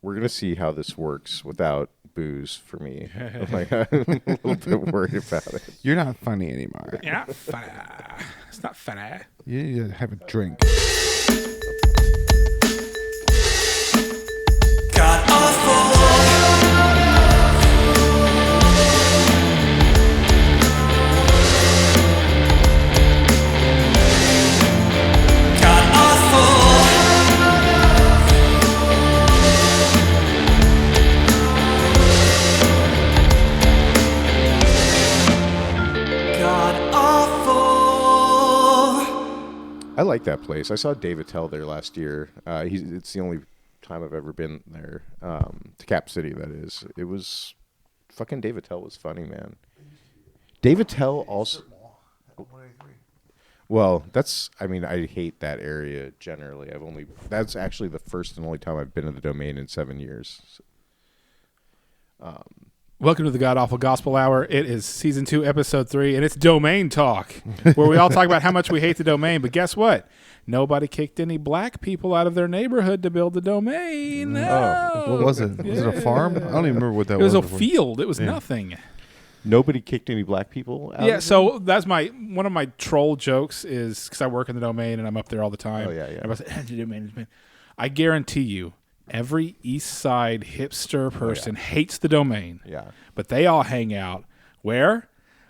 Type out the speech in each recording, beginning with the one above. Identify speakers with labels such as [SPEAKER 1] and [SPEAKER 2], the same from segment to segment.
[SPEAKER 1] we're gonna see how this works without booze for me. I'm a little bit worried about it.
[SPEAKER 2] You're not funny anymore.
[SPEAKER 3] You're not funny. It's not funny.
[SPEAKER 2] You need to have a drink.
[SPEAKER 4] God awful. God awful. God awful.
[SPEAKER 1] I like that place. I saw Dave Attell there last year. It's the only time I've ever been there. To Cap City, that is. It was fucking Dave Attell was funny, man. Dave Attell also. Well, I hate that area generally. That's actually the first and only time I've been to the Domain in 7 years.
[SPEAKER 3] Welcome to the God Awful Gospel Hour. It is season 2, episode 3, and it's Domain Talk, where we all talk about how much we hate the Domain. But guess what? Nobody kicked any black people out of their neighborhood to build the Domain. No.
[SPEAKER 2] What was it? Was it a farm? I don't even remember what that
[SPEAKER 3] It was a
[SPEAKER 2] before.
[SPEAKER 3] field. It was nothing.
[SPEAKER 1] Nobody kicked any black people out?
[SPEAKER 3] Yeah, so that's one of my troll jokes is because I work in the Domain and I'm up there all the time.
[SPEAKER 1] Oh, yeah.
[SPEAKER 3] Everybody says, the Domain. I guarantee you, every East Side hipster person hates the Domain.
[SPEAKER 1] Yeah.
[SPEAKER 3] But they all hang out where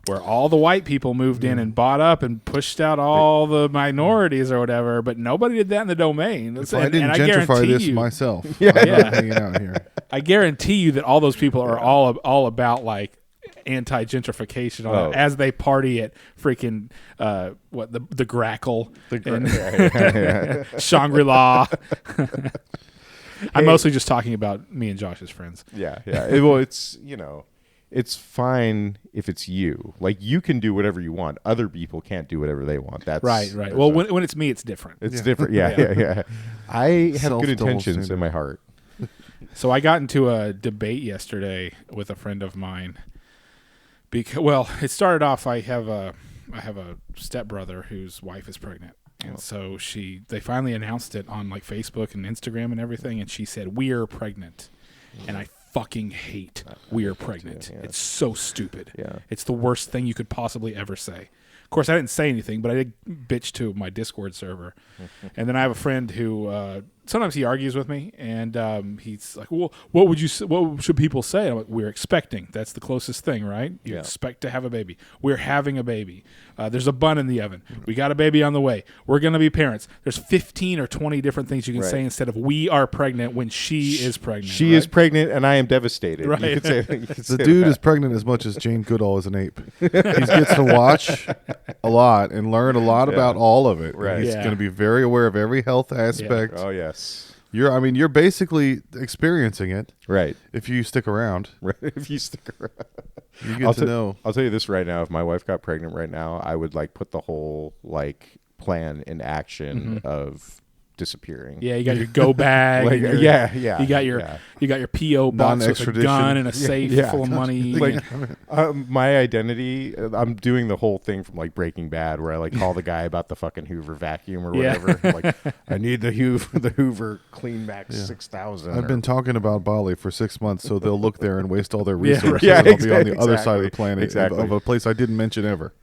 [SPEAKER 3] all the white people moved in and bought up and pushed out all the minorities or whatever. But nobody did that in the Domain.
[SPEAKER 2] If I didn't gentrify this myself, I'm not hanging out here.
[SPEAKER 3] I guarantee you that all those people are all about like anti-gentrification as they party at freaking the Grackle, Shangri-La. I'm mostly just talking about me and Josh's friends.
[SPEAKER 1] Yeah. Well, it's fine if it's you. Like, you can do whatever you want. Other people can't do whatever they want. That's
[SPEAKER 3] right. Well, when it's me, it's different.
[SPEAKER 1] It's different. Yeah. I have good intentions in my heart.
[SPEAKER 3] So I got into a debate yesterday with a friend of mine. It started off. I have a stepbrother whose wife is pregnant. And so they finally announced it on like Facebook and Instagram and everything. And she said, "We're pregnant." And I fucking hate "we're pregnant." Yeah. It's so stupid.
[SPEAKER 1] Yeah.
[SPEAKER 3] It's the worst thing you could possibly ever say. Of course, I didn't say anything, but I did bitch to my Discord server. And then I have a friend who sometimes he argues with me, and he's like, "Well, what should people say?" And I'm like, "We're expecting. That's the closest thing, right? You expect to have a baby. We're having a baby. There's a bun in the oven. We got a baby on the way. We're going to be parents." There's 15 or 20 different things you can say instead of "we are pregnant" when she is pregnant.
[SPEAKER 1] She is pregnant, and I am devastated.
[SPEAKER 3] Right.
[SPEAKER 1] You could say,
[SPEAKER 2] the dude is pregnant as much as Jane Goodall is an ape. He gets to watch a lot and learn a lot about all of it.
[SPEAKER 1] Right.
[SPEAKER 2] He's going to be very aware of every health aspect.
[SPEAKER 1] Oh, yes.
[SPEAKER 2] You're basically experiencing it.
[SPEAKER 1] Right.
[SPEAKER 2] If you stick around.
[SPEAKER 1] Right. If you stick around.
[SPEAKER 2] You get to know.
[SPEAKER 1] I'll tell you this right now. If my wife got pregnant right now, I would like put the whole like plan in action of disappearing.
[SPEAKER 3] Yeah, you got your go bag.
[SPEAKER 1] Like,
[SPEAKER 3] and
[SPEAKER 1] yeah.
[SPEAKER 3] You got your PO box with a gun and a safe full of money.
[SPEAKER 1] Like my identity, I'm doing the whole thing from like Breaking Bad, where I like call the guy about the fucking Hoover vacuum or whatever. Like, I need the Hoover Clean Max 6000.
[SPEAKER 2] I've been talking about Bali for 6 months, so they'll look there and waste all their resources.
[SPEAKER 1] Yeah,
[SPEAKER 2] and I'll be on the other side of the planet,
[SPEAKER 1] exactly.
[SPEAKER 2] of a place I didn't mention ever.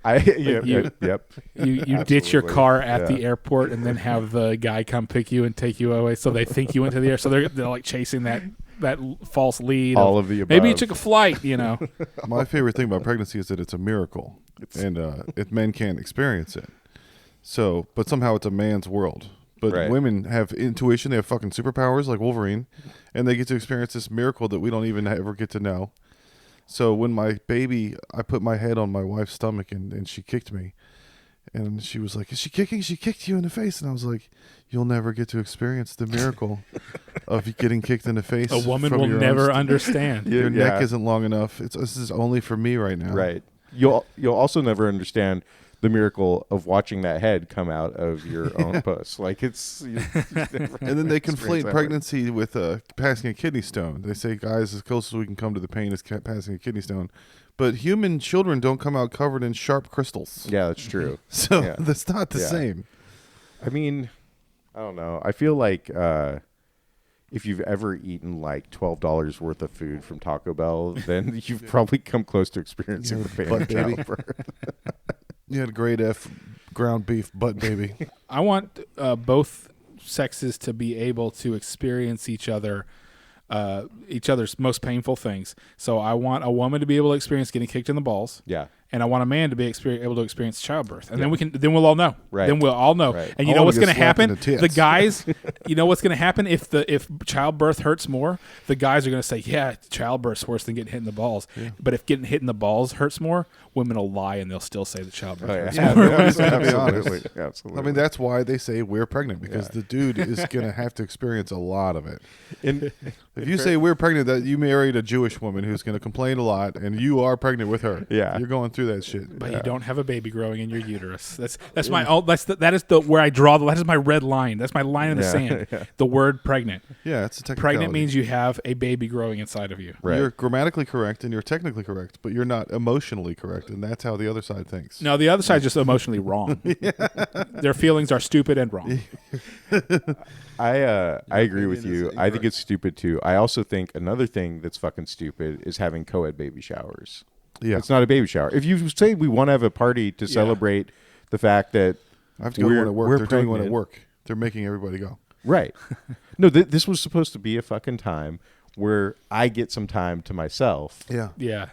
[SPEAKER 3] You ditch your car at the airport and then have the guy come pick you and take you away, so they think you went to the air. So they're like chasing that false lead.
[SPEAKER 1] All of the above.
[SPEAKER 3] Maybe you took a flight.
[SPEAKER 2] My favorite thing about pregnancy is that it's a miracle, and if men can't experience it. So, but somehow it's a man's world. But women have intuition; they have fucking superpowers like Wolverine, and they get to experience this miracle that we don't even ever get to know. So when I put my head on my wife's stomach and she kicked me. And she was like, "Is she kicking? She kicked you in the face." And I was like, "You'll never get to experience the miracle of getting kicked in the face.
[SPEAKER 3] A woman will never understand.
[SPEAKER 2] Your neck isn't long enough. This is only for me right now."
[SPEAKER 1] Right. You'll also never understand the miracle of watching that head come out of your own puss. Like it's. And
[SPEAKER 2] then they conflate pregnancy with passing a kidney stone. They say, "Guys, as close as we can come to the pain is passing a kidney stone." But human children don't come out covered in sharp crystals.
[SPEAKER 1] Yeah, that's true.
[SPEAKER 2] So that's not the same.
[SPEAKER 1] I mean, I don't know. I feel like if you've ever eaten like $12 worth of food from Taco Bell, then you've probably come close to experiencing the pain of
[SPEAKER 2] baby.
[SPEAKER 1] childbirth.
[SPEAKER 2] You had grade F ground beef butt baby.
[SPEAKER 3] I want both sexes to be able to experience each other's most painful things. So I want a woman to be able to experience getting kicked in the balls.
[SPEAKER 1] Yeah.
[SPEAKER 3] And I want a man to be able to experience childbirth, and then we'll all know.
[SPEAKER 1] Right.
[SPEAKER 3] Then we'll all know.
[SPEAKER 1] Right.
[SPEAKER 3] And you
[SPEAKER 2] I
[SPEAKER 3] know
[SPEAKER 2] wanna
[SPEAKER 3] what's
[SPEAKER 2] get
[SPEAKER 3] going to
[SPEAKER 2] slapped in
[SPEAKER 3] happen?
[SPEAKER 2] the tits.
[SPEAKER 3] The guys, you know what's going to happen if childbirth hurts more? The guys are going to say, "Yeah, childbirth's worse than getting hit in the balls." Yeah. But if getting hit in the balls hurts more, women will lie and they'll still say that childbirth hurts more.
[SPEAKER 1] Absolutely. Absolutely.
[SPEAKER 2] I mean, that's why they say we're pregnant, because the dude is going to have to experience a lot of it. If you say we're pregnant, that you married a Jewish woman who's going to complain a lot, and you are pregnant with her.
[SPEAKER 1] Yeah.
[SPEAKER 2] You're going through that shit.
[SPEAKER 3] But you don't have a baby growing in your uterus. That is where I draw that is my red line. That's my line in the sand.
[SPEAKER 1] Yeah.
[SPEAKER 3] The word pregnant.
[SPEAKER 2] Yeah, it's a technicality.
[SPEAKER 3] Pregnant means you have a baby growing inside of you.
[SPEAKER 1] Right.
[SPEAKER 2] You're grammatically correct and you're technically correct, but you're not emotionally correct, and that's how the other side thinks.
[SPEAKER 3] No, the other side's just emotionally wrong. Their feelings are stupid and wrong.
[SPEAKER 1] I agree with
[SPEAKER 2] opinion is
[SPEAKER 1] you. I think
[SPEAKER 2] incorrect.
[SPEAKER 1] it's stupid too. I also think another thing that's fucking stupid is having co-ed baby showers.
[SPEAKER 2] Yeah.
[SPEAKER 1] It's not a baby shower. If you say we want to have a party to celebrate the fact that
[SPEAKER 2] I have to go to one at work.
[SPEAKER 1] we're
[SPEAKER 2] They're doing one at
[SPEAKER 1] pregnant.
[SPEAKER 2] work. They're making everybody go.
[SPEAKER 1] Right. No, this was supposed to be a fucking time where I get some time to myself.
[SPEAKER 2] Yeah.
[SPEAKER 3] Yeah.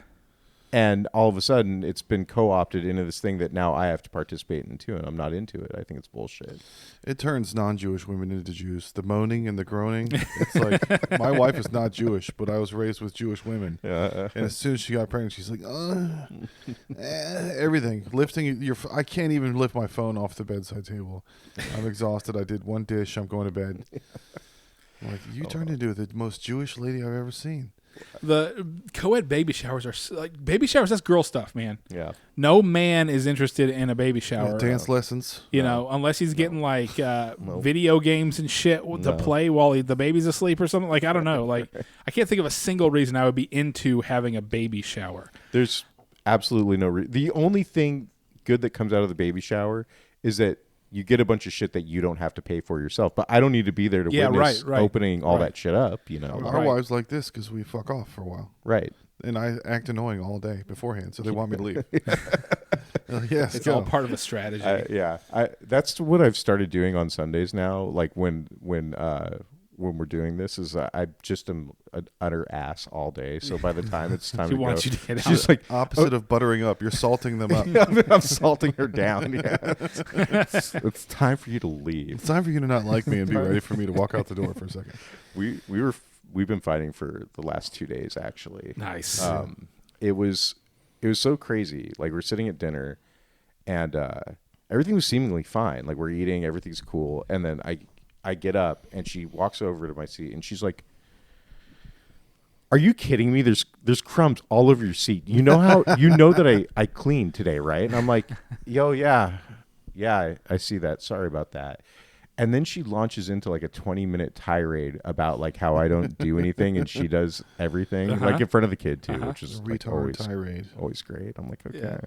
[SPEAKER 1] And all of a sudden, it's been co-opted into this thing that now I have to participate in too, and I'm not into it. I think it's bullshit.
[SPEAKER 2] It turns non-Jewish women into Jews. The moaning and the groaning. It's like, my wife is not Jewish, but I was raised with Jewish women. And as soon as she got pregnant, she's like, everything. Lifting your, I can't even lift my phone off the bedside table. I'm exhausted. I did one dish. I'm going to bed. I'm like, you turned into the most Jewish lady I've ever seen.
[SPEAKER 3] The co-ed baby showers are like baby showers. That's girl stuff, man.
[SPEAKER 1] Yeah.
[SPEAKER 3] No man is interested in a baby shower.
[SPEAKER 2] Dance lessons.
[SPEAKER 3] You know, unless he's getting like video games and shit to play while the baby's asleep or something. Like, I don't know. Like, I can't think of a single reason I would be into having a baby shower.
[SPEAKER 1] There's absolutely no the only thing good that comes out of the baby shower is that you get a bunch of shit that you don't have to pay for yourself. But I don't need to be there to witness opening all that shit up, you know.
[SPEAKER 2] Our wives like this because we fuck off for a while.
[SPEAKER 1] Right.
[SPEAKER 2] And I act annoying all day beforehand, so they want me to leave. Yes,
[SPEAKER 3] It's
[SPEAKER 2] go.
[SPEAKER 3] all part of a strategy.
[SPEAKER 1] That's what I've started doing on Sundays now. Like when we're doing this, is I just am an utter ass all day. So by the time it's time
[SPEAKER 3] She
[SPEAKER 1] to
[SPEAKER 3] wants
[SPEAKER 1] go,
[SPEAKER 3] you to get
[SPEAKER 1] she's
[SPEAKER 3] out.
[SPEAKER 1] just like,
[SPEAKER 2] Opposite of buttering up, you're salting them up.
[SPEAKER 1] I'm salting her down. Yeah. It's time for you to leave.
[SPEAKER 2] It's time for you to not like me and be ready for me to walk out the door for a second.
[SPEAKER 1] We've been fighting for the last 2 days actually.
[SPEAKER 3] Nice.
[SPEAKER 1] It was so crazy. Like we're sitting at dinner, and everything was seemingly fine. Like we're eating, everything's cool, and then I get up and she walks over to my seat and she's like, "Are you kidding me? There's crumbs all over your seat. You know that I cleaned today, right?" And I'm like, "Yo, yeah, I see that. Sorry about that." And then she launches into like a 20-minute tirade about like how I don't do anything and she does everything, like in front of the kid too, which is like
[SPEAKER 2] Retard tirade.
[SPEAKER 1] always great. I'm like, okay.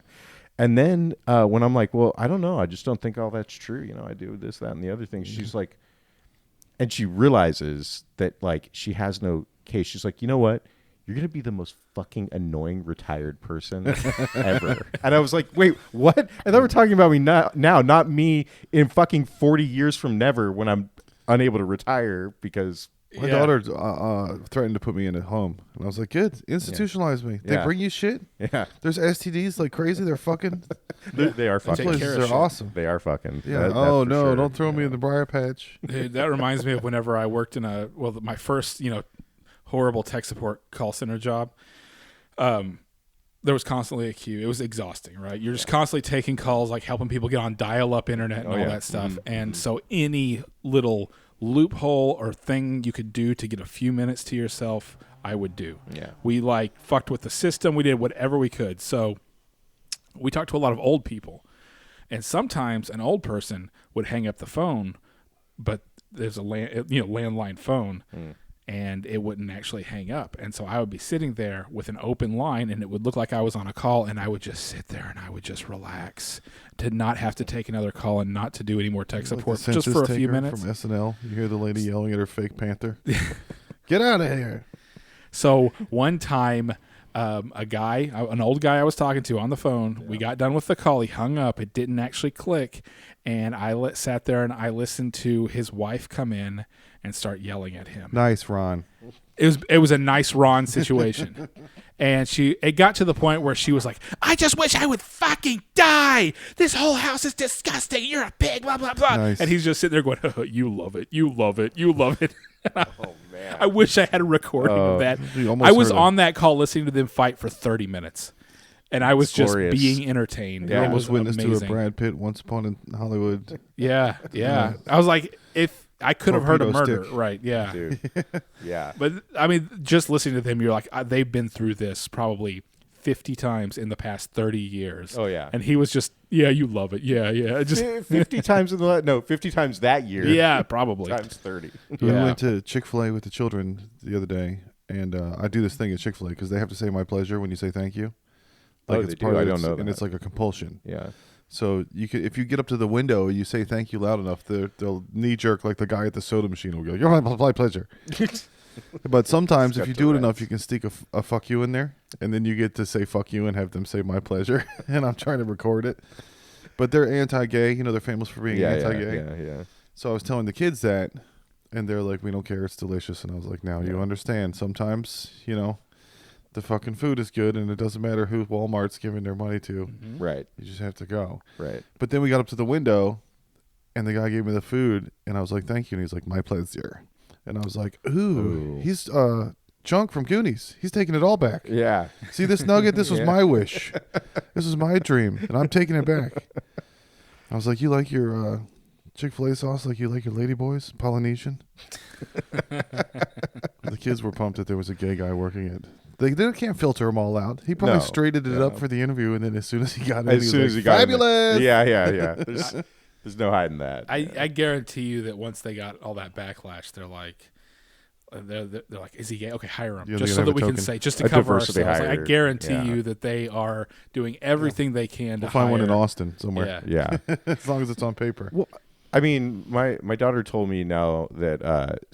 [SPEAKER 1] And then when I'm like, well, I don't know, I just don't think all that's true. You know, I do this, that, and the other thing. She's like, and she realizes that like she has no case. She's like, you know what? You're going to be the most fucking annoying retired person ever. And I was like, wait, what? I thought we were talking about me now, not me in fucking 40 years from never when I'm unable to retire because...
[SPEAKER 2] My daughter threatened to put me in a home. And I was like, good, institutionalize me. They bring you shit?
[SPEAKER 1] Yeah.
[SPEAKER 2] There's STDs like crazy. They're fucking...
[SPEAKER 1] They are fucking.
[SPEAKER 3] Take care of
[SPEAKER 2] They're
[SPEAKER 3] shit.
[SPEAKER 2] awesome.
[SPEAKER 1] They are fucking.
[SPEAKER 2] Yeah.
[SPEAKER 1] That's
[SPEAKER 2] Oh,
[SPEAKER 1] for
[SPEAKER 2] no,
[SPEAKER 1] sure.
[SPEAKER 2] don't throw me in the briar patch.
[SPEAKER 3] Dude, that reminds me of whenever I worked in my first, horrible tech support call center job. There was constantly a queue. It was exhausting, right? You're just constantly taking calls, like helping people get on dial-up internet and all that stuff. And so any little loophole or thing you could do to get a few minutes to yourself, I would do.
[SPEAKER 1] Yeah.
[SPEAKER 3] We like fucked with the system. We did whatever we could. So we talked to a lot of old people. And sometimes an old person would hang up the phone, but there's a landline phone. and it wouldn't actually hang up. And so I would be sitting there with an open line, and it would look like I was on a call, and I would just sit there and I would just relax to not have to take another call and not to do any more tech support
[SPEAKER 2] Like the
[SPEAKER 3] just for a
[SPEAKER 2] census
[SPEAKER 3] few
[SPEAKER 2] taker
[SPEAKER 3] minutes.
[SPEAKER 2] from SNL. You hear the lady yelling at her fake panther. Get out of here.
[SPEAKER 3] So one time, an old guy I was talking to on the phone, we got done with the call. He hung up. It didn't actually click. And I sat there and I listened to his wife come in and start yelling at him.
[SPEAKER 2] Nice, Ron.
[SPEAKER 3] It was a nice Ron situation. And it got to the point where she was like, I just wish I would fucking die. This whole house is disgusting. You're a pig, blah, blah, blah.
[SPEAKER 2] Nice.
[SPEAKER 3] And he's just sitting there going, you love it. You love it. You love it.
[SPEAKER 1] Oh man.
[SPEAKER 3] I wish I had a recording of that.
[SPEAKER 2] You almost
[SPEAKER 3] I was
[SPEAKER 2] heard
[SPEAKER 3] on that call listening to them fight for 30 minutes. And I was just
[SPEAKER 1] Glorious.
[SPEAKER 3] being entertained.
[SPEAKER 1] Yeah.
[SPEAKER 3] It
[SPEAKER 2] I
[SPEAKER 3] was
[SPEAKER 2] was witness
[SPEAKER 3] amazing.
[SPEAKER 2] to a Brad Pitt Once Upon in Hollywood.
[SPEAKER 3] Yeah. I was like, if I could have heard a
[SPEAKER 2] Torpedo
[SPEAKER 3] murder.
[SPEAKER 2] stick.
[SPEAKER 3] Right. Yeah.
[SPEAKER 1] Dude. Yeah.
[SPEAKER 3] But I mean, just listening to them, you're like, they've been through this probably 50 times in the past 30 years.
[SPEAKER 1] Oh yeah.
[SPEAKER 3] And he was just, yeah, you love it. Yeah. Just
[SPEAKER 1] 50 times 50 times that year.
[SPEAKER 3] yeah, probably.
[SPEAKER 1] Times 30.
[SPEAKER 2] We
[SPEAKER 3] Yeah.
[SPEAKER 2] went to Chick-fil-A with the children the other day, and I do this thing at Chick-fil-A because they have to say my pleasure when you say thank you.
[SPEAKER 1] Oh, they do?
[SPEAKER 2] of
[SPEAKER 1] I
[SPEAKER 2] it,
[SPEAKER 1] don't know
[SPEAKER 2] and
[SPEAKER 1] that.
[SPEAKER 2] it's like a compulsion.
[SPEAKER 1] Yeah.
[SPEAKER 2] So you could, if you get up to the window and you say thank you loud enough, they'll knee jerk like the guy at the soda machine will go, "You're my pleasure." But sometimes if
[SPEAKER 1] got
[SPEAKER 2] you do it
[SPEAKER 1] Tourette's.
[SPEAKER 2] enough, you can stick a fuck you in there, and then you get to say fuck you and have them say my pleasure. And I'm trying to record it, but they're anti-gay. You know, they're famous for being
[SPEAKER 1] Yeah,
[SPEAKER 2] anti-gay.
[SPEAKER 1] yeah.
[SPEAKER 2] So I was telling the kids that, and they're like, "We don't care. It's delicious." And I was like, "Now you understand. Sometimes, you know, the fucking food is good, and it doesn't matter who Walmart's giving their money to.
[SPEAKER 1] Right.
[SPEAKER 2] You just have to go."
[SPEAKER 1] Right.
[SPEAKER 2] But then we got up to the window, and the guy gave me the food, and I was like, "Thank you." And he's like, "My pleasure." And I was like, "Ooh. He's Chunk from Goonies. He's taking it all back.
[SPEAKER 1] Yeah.
[SPEAKER 2] See this nugget? This was
[SPEAKER 1] Yeah.
[SPEAKER 2] my wish. This was my dream, and I'm taking it back." I was like, "You like your Chick-fil-A sauce like you like your ladyboys, Polynesian?" The kids were pumped that there was a gay guy working it. They can't filter them all out. He probably
[SPEAKER 1] No,
[SPEAKER 2] straightened it
[SPEAKER 1] no.
[SPEAKER 2] up for the interview, and then as soon as he got in,
[SPEAKER 1] As
[SPEAKER 2] he
[SPEAKER 1] soon
[SPEAKER 2] was
[SPEAKER 1] as
[SPEAKER 2] like,
[SPEAKER 1] he got in
[SPEAKER 2] fabulous.
[SPEAKER 1] there. Yeah. There's no hiding that.
[SPEAKER 3] I guarantee you that once they got all that backlash, they're like, is he gay? Okay, hire him
[SPEAKER 2] Yeah,
[SPEAKER 3] just
[SPEAKER 2] they're
[SPEAKER 3] so
[SPEAKER 2] gonna
[SPEAKER 3] that
[SPEAKER 2] have
[SPEAKER 3] we
[SPEAKER 2] a
[SPEAKER 3] can
[SPEAKER 2] token.
[SPEAKER 3] say, just to
[SPEAKER 1] A
[SPEAKER 3] cover
[SPEAKER 1] diversity
[SPEAKER 3] ourselves. Like, I
[SPEAKER 1] hire.
[SPEAKER 3] guarantee
[SPEAKER 1] Yeah.
[SPEAKER 3] you that they are doing everything they can to
[SPEAKER 2] We'll find one in
[SPEAKER 3] hire-
[SPEAKER 2] Austin somewhere.
[SPEAKER 3] Yeah.
[SPEAKER 1] yeah.
[SPEAKER 2] As long as it's on paper.
[SPEAKER 1] Well, I mean, my daughter told me now that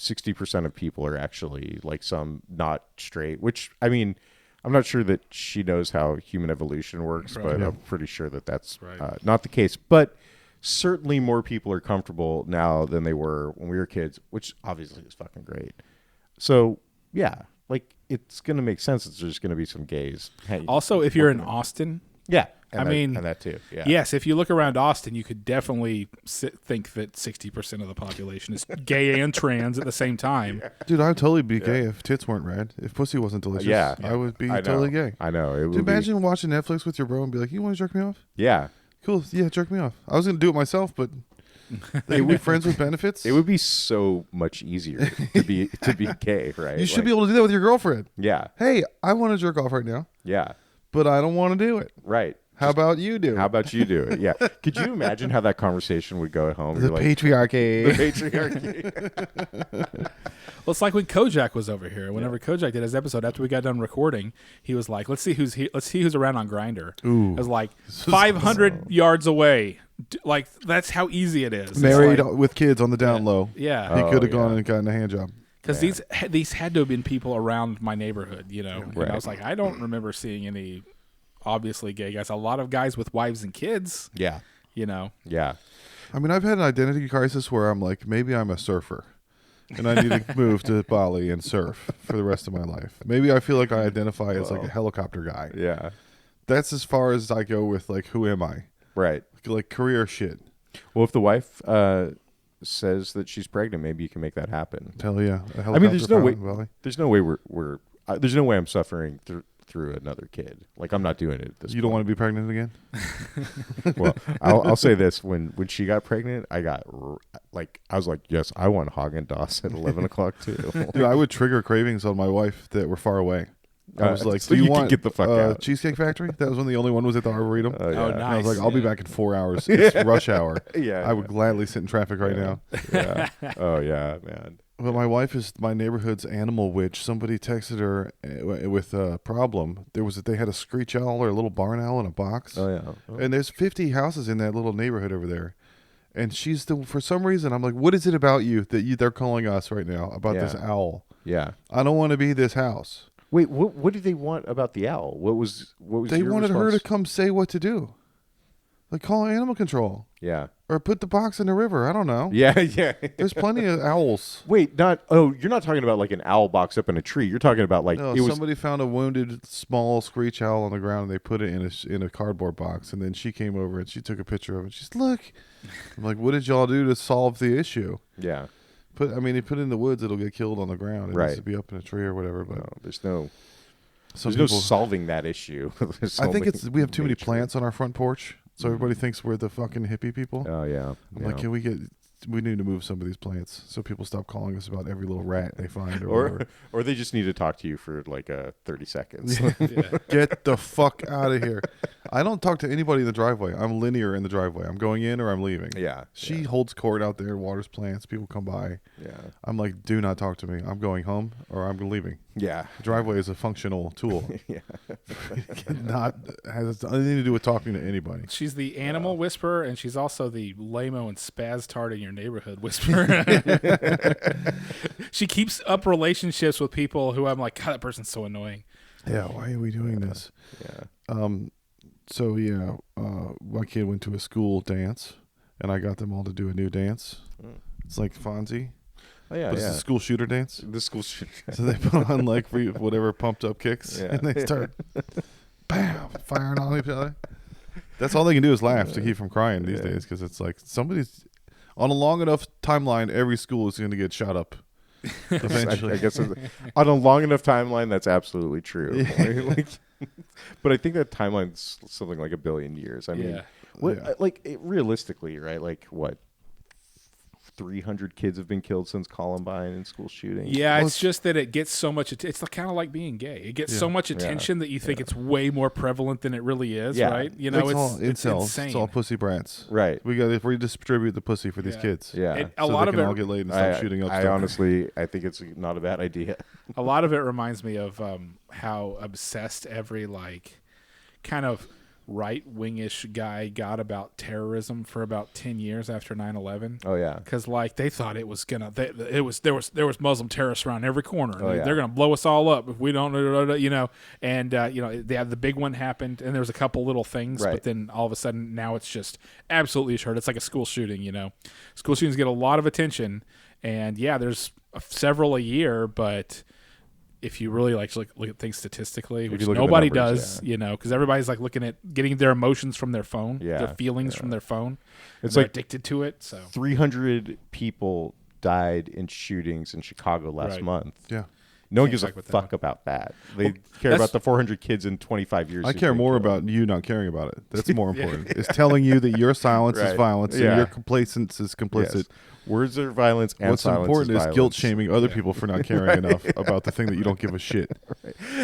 [SPEAKER 1] 60% of people are actually like some not straight, which, I mean, I'm not sure that she knows how human evolution works,
[SPEAKER 3] Right.
[SPEAKER 1] but
[SPEAKER 2] Yeah.
[SPEAKER 1] I'm pretty sure that that's
[SPEAKER 3] Right.
[SPEAKER 1] not the case. But certainly more people are comfortable now than they were when we were kids, which obviously is fucking great. So, yeah, like it's going to make sense that there's going to be some gays.
[SPEAKER 3] Also, if you're in Austin,
[SPEAKER 1] Yeah.
[SPEAKER 3] I mean,
[SPEAKER 1] and that too. Yeah.
[SPEAKER 3] yes, if you look around Austin, you could definitely think that 60% of the population is gay and trans at the same time.
[SPEAKER 2] Dude, I'd totally be gay if tits weren't red. If pussy wasn't delicious,
[SPEAKER 1] Yeah.
[SPEAKER 2] I would be
[SPEAKER 1] I know.
[SPEAKER 2] totally gay.
[SPEAKER 1] I know. It
[SPEAKER 2] Dude,
[SPEAKER 1] would be,
[SPEAKER 2] imagine watching Netflix with your bro and be like, "You want to jerk me off?"
[SPEAKER 1] yeah.
[SPEAKER 2] Cool. Yeah, jerk me off. I was going to do it myself, but they would be friends with benefits.
[SPEAKER 1] It would be so much easier to be gay, right?
[SPEAKER 2] You should be able to do that with your girlfriend.
[SPEAKER 1] Yeah.
[SPEAKER 2] Hey, I want to jerk off right now,
[SPEAKER 1] Yeah.
[SPEAKER 2] but I don't want to do it.
[SPEAKER 1] Right.
[SPEAKER 2] How about you do it?
[SPEAKER 1] How about you do it? Yeah. Could you imagine how that conversation would go at home?
[SPEAKER 2] the
[SPEAKER 1] You're like,
[SPEAKER 2] patriarchy?
[SPEAKER 1] the patriarchy.
[SPEAKER 3] Well, it's like when Kojak was over here. Whenever Kojak did his episode, after we got done recording, he was like, "Let's see who's around on Grindr."
[SPEAKER 2] Ooh.
[SPEAKER 3] I was like, 500 yards away. Like that's how easy it is. It's
[SPEAKER 2] Married
[SPEAKER 3] like-
[SPEAKER 2] with kids on the down low.
[SPEAKER 3] yeah.
[SPEAKER 2] He
[SPEAKER 1] Oh,
[SPEAKER 2] could have gone
[SPEAKER 1] yeah.
[SPEAKER 2] and gotten a hand job.
[SPEAKER 3] Because these had to have been people around my neighborhood, you know. And
[SPEAKER 1] Right.
[SPEAKER 3] I was like, I don't remember seeing any obviously gay guys. A lot of guys with wives and kids,
[SPEAKER 1] Yeah.
[SPEAKER 3] you know.
[SPEAKER 1] Yeah.
[SPEAKER 2] I mean, I've had an identity crisis where I'm like, maybe I'm a surfer, and I need to move to Bali and surf for the rest of my life. Maybe I feel like I identify as like a helicopter guy.
[SPEAKER 1] Yeah.
[SPEAKER 2] That's as far as I go with like, who am I?
[SPEAKER 1] Right.
[SPEAKER 2] Like career shit.
[SPEAKER 1] Well, if the wife says that she's pregnant, maybe you can make that happen.
[SPEAKER 2] Hell yeah. A
[SPEAKER 1] I mean, there's no way.
[SPEAKER 2] pilot in Bali.
[SPEAKER 1] There's no way we're there's no way I'm suffering through another kid. Like I'm not doing it at this.
[SPEAKER 2] You don't want to be pregnant again?
[SPEAKER 1] Well, I'll say this: when she got pregnant, I was like, yes, I want Haagen-Dazs at 11 o'clock too.
[SPEAKER 2] Dude, I would trigger cravings on my wife that were far away. I was like,
[SPEAKER 1] so
[SPEAKER 2] "Do you
[SPEAKER 1] you could
[SPEAKER 2] want
[SPEAKER 1] get the fuck out."
[SPEAKER 2] Cheesecake Factory?" That was when the only one was at the Arboretum.
[SPEAKER 1] Oh, yeah.
[SPEAKER 3] Oh,
[SPEAKER 2] And I was
[SPEAKER 3] nice.
[SPEAKER 2] like, "I'll be
[SPEAKER 3] Yeah.
[SPEAKER 2] back in 4 hours. It's rush hour."
[SPEAKER 1] Yeah,
[SPEAKER 2] I would gladly sit in traffic right now.
[SPEAKER 1] Yeah. Oh yeah, man.
[SPEAKER 2] Well, my wife is my neighborhood's animal witch. Somebody texted her with a problem. They had a screech owl or a little barn owl in a box.
[SPEAKER 1] Oh yeah. Oh.
[SPEAKER 2] And there's 50 houses in that little neighborhood over there. And for some reason, I'm like, what is it about you that they're calling us right now about this owl?
[SPEAKER 1] Yeah.
[SPEAKER 2] I don't want to be this house.
[SPEAKER 1] Wait, what did they want about the owl? What was
[SPEAKER 2] They
[SPEAKER 1] your
[SPEAKER 2] wanted her
[SPEAKER 1] response?
[SPEAKER 2] to come say what to do. Like call animal control.
[SPEAKER 1] Yeah.
[SPEAKER 2] Or put the box in the river. I don't know.
[SPEAKER 1] Yeah, yeah.
[SPEAKER 2] There's plenty of owls.
[SPEAKER 1] Wait, you're not talking about like an owl box up in a tree. You're talking about like
[SPEAKER 2] No, somebody found a wounded small screech owl on the ground and they put it in a cardboard box, and then she came over and she took a picture of it. She's look. I'm like, what did y'all do to solve the issue?
[SPEAKER 1] Yeah.
[SPEAKER 2] They put it in the woods, it'll get killed on the ground. It
[SPEAKER 1] Right.
[SPEAKER 2] needs to be up in a tree or whatever. But
[SPEAKER 1] No, there's no
[SPEAKER 2] people,
[SPEAKER 1] solving that issue.
[SPEAKER 2] I think we have too many plants on our front porch, so everybody thinks we're the fucking hippie people.
[SPEAKER 1] Oh yeah.
[SPEAKER 2] I'm like, we need to move some of these plants so people stop calling us about every little rat they find or whatever.
[SPEAKER 1] or they just need to talk to you for like 30 seconds.
[SPEAKER 3] Yeah.
[SPEAKER 2] Get the fuck out of here. I don't talk to anybody in the driveway. I'm linear in the driveway. I'm going in or I'm leaving.
[SPEAKER 1] Yeah.
[SPEAKER 2] She holds court out there, waters plants, people come by.
[SPEAKER 1] Yeah.
[SPEAKER 2] I'm like, do not talk to me. I'm going home or I'm leaving.
[SPEAKER 1] Yeah.
[SPEAKER 2] The driveway is a functional tool.
[SPEAKER 1] Yeah.
[SPEAKER 2] Has nothing to do with talking to anybody.
[SPEAKER 3] She's the animal whisperer, and she's also the lame-o and spaz-tard in your neighborhood whisperer. She keeps up relationships with people who I'm like, God, that person's so annoying.
[SPEAKER 2] Yeah, why are we doing this?
[SPEAKER 1] Yeah.
[SPEAKER 2] So yeah, my kid went to a school dance, and I got them all to do a new dance. It's like Fonzie,
[SPEAKER 1] Oh yeah.
[SPEAKER 2] but
[SPEAKER 1] Yeah.
[SPEAKER 2] it's a school shooter dance.
[SPEAKER 1] The school should.
[SPEAKER 2] So they put on like whatever pumped up kicks,
[SPEAKER 1] Yeah.
[SPEAKER 2] and they start, bam, firing on each other. That's all they can do is laugh to keep from crying these days, because it's like somebody's on a long enough timeline. Every school is going to get shot up eventually.
[SPEAKER 1] I guess on a long enough timeline, that's absolutely true. Like, but I think that timeline's something like 1 billion years. I mean,
[SPEAKER 3] Yeah.
[SPEAKER 1] realistically, right? Like what? 300 kids have been killed since Columbine in school shootings.
[SPEAKER 3] Yeah, it's just that it gets so much. It's kind of like being gay. It gets so much attention that you think it's way more prevalent than it really is,
[SPEAKER 1] Yeah.
[SPEAKER 3] right? You know,
[SPEAKER 2] it's
[SPEAKER 3] it's
[SPEAKER 2] insane.
[SPEAKER 3] insane.
[SPEAKER 2] It's all pussy brats.
[SPEAKER 1] Right.
[SPEAKER 2] We got to redistribute the pussy for these
[SPEAKER 3] Yeah.
[SPEAKER 2] kids.
[SPEAKER 1] Yeah.
[SPEAKER 3] A
[SPEAKER 2] So
[SPEAKER 3] lot
[SPEAKER 2] they
[SPEAKER 3] of
[SPEAKER 2] can
[SPEAKER 3] it,
[SPEAKER 2] all get laid and stop shooting up
[SPEAKER 1] I
[SPEAKER 2] stuff.
[SPEAKER 1] honestly, I think it's not a bad idea.
[SPEAKER 3] a lot of it reminds me of how obsessed every kind of right-wingish guy got about terrorism for about 10 years after 9/11.
[SPEAKER 1] Oh yeah.
[SPEAKER 3] Because they thought it was gonna, there was Muslim terrorists around every corner.
[SPEAKER 1] Oh, yeah.
[SPEAKER 3] They're gonna blow us all up if we don't, you know. And they had the big one happened, and there was a couple little things,
[SPEAKER 1] Right.
[SPEAKER 3] but then all of a sudden now it's just absolutely absurd. It's like a school shooting. School shootings get a lot of attention, and there's several a year, but if you really look at things statistically, which
[SPEAKER 1] you look at the
[SPEAKER 3] nobody
[SPEAKER 1] numbers,
[SPEAKER 3] does, because everybody's looking at getting their emotions from their phone,
[SPEAKER 1] Yeah,
[SPEAKER 3] their feelings from their phone.
[SPEAKER 1] It's
[SPEAKER 3] They're
[SPEAKER 1] like
[SPEAKER 3] addicted to it. So
[SPEAKER 1] 300 people died in shootings in Chicago last
[SPEAKER 3] Right.
[SPEAKER 1] month.
[SPEAKER 2] Yeah.
[SPEAKER 1] No one
[SPEAKER 3] Can't
[SPEAKER 1] gives a
[SPEAKER 3] fuck with that
[SPEAKER 1] fuck about that. They care
[SPEAKER 2] that's-
[SPEAKER 1] about the 400 kids in 25 years.
[SPEAKER 2] I
[SPEAKER 1] who've
[SPEAKER 2] care
[SPEAKER 1] been
[SPEAKER 2] more
[SPEAKER 1] killed.
[SPEAKER 2] about you not caring about it. That's more important. It's telling you that your silence is
[SPEAKER 1] Right.
[SPEAKER 2] violence
[SPEAKER 1] Yeah.
[SPEAKER 2] and your complacence is complicit.
[SPEAKER 1] Yes. Words are violence, and
[SPEAKER 2] What's
[SPEAKER 1] silence
[SPEAKER 2] important is
[SPEAKER 1] violence.
[SPEAKER 2] guilt shaming other people for not caring enough about the thing that you don't give a shit.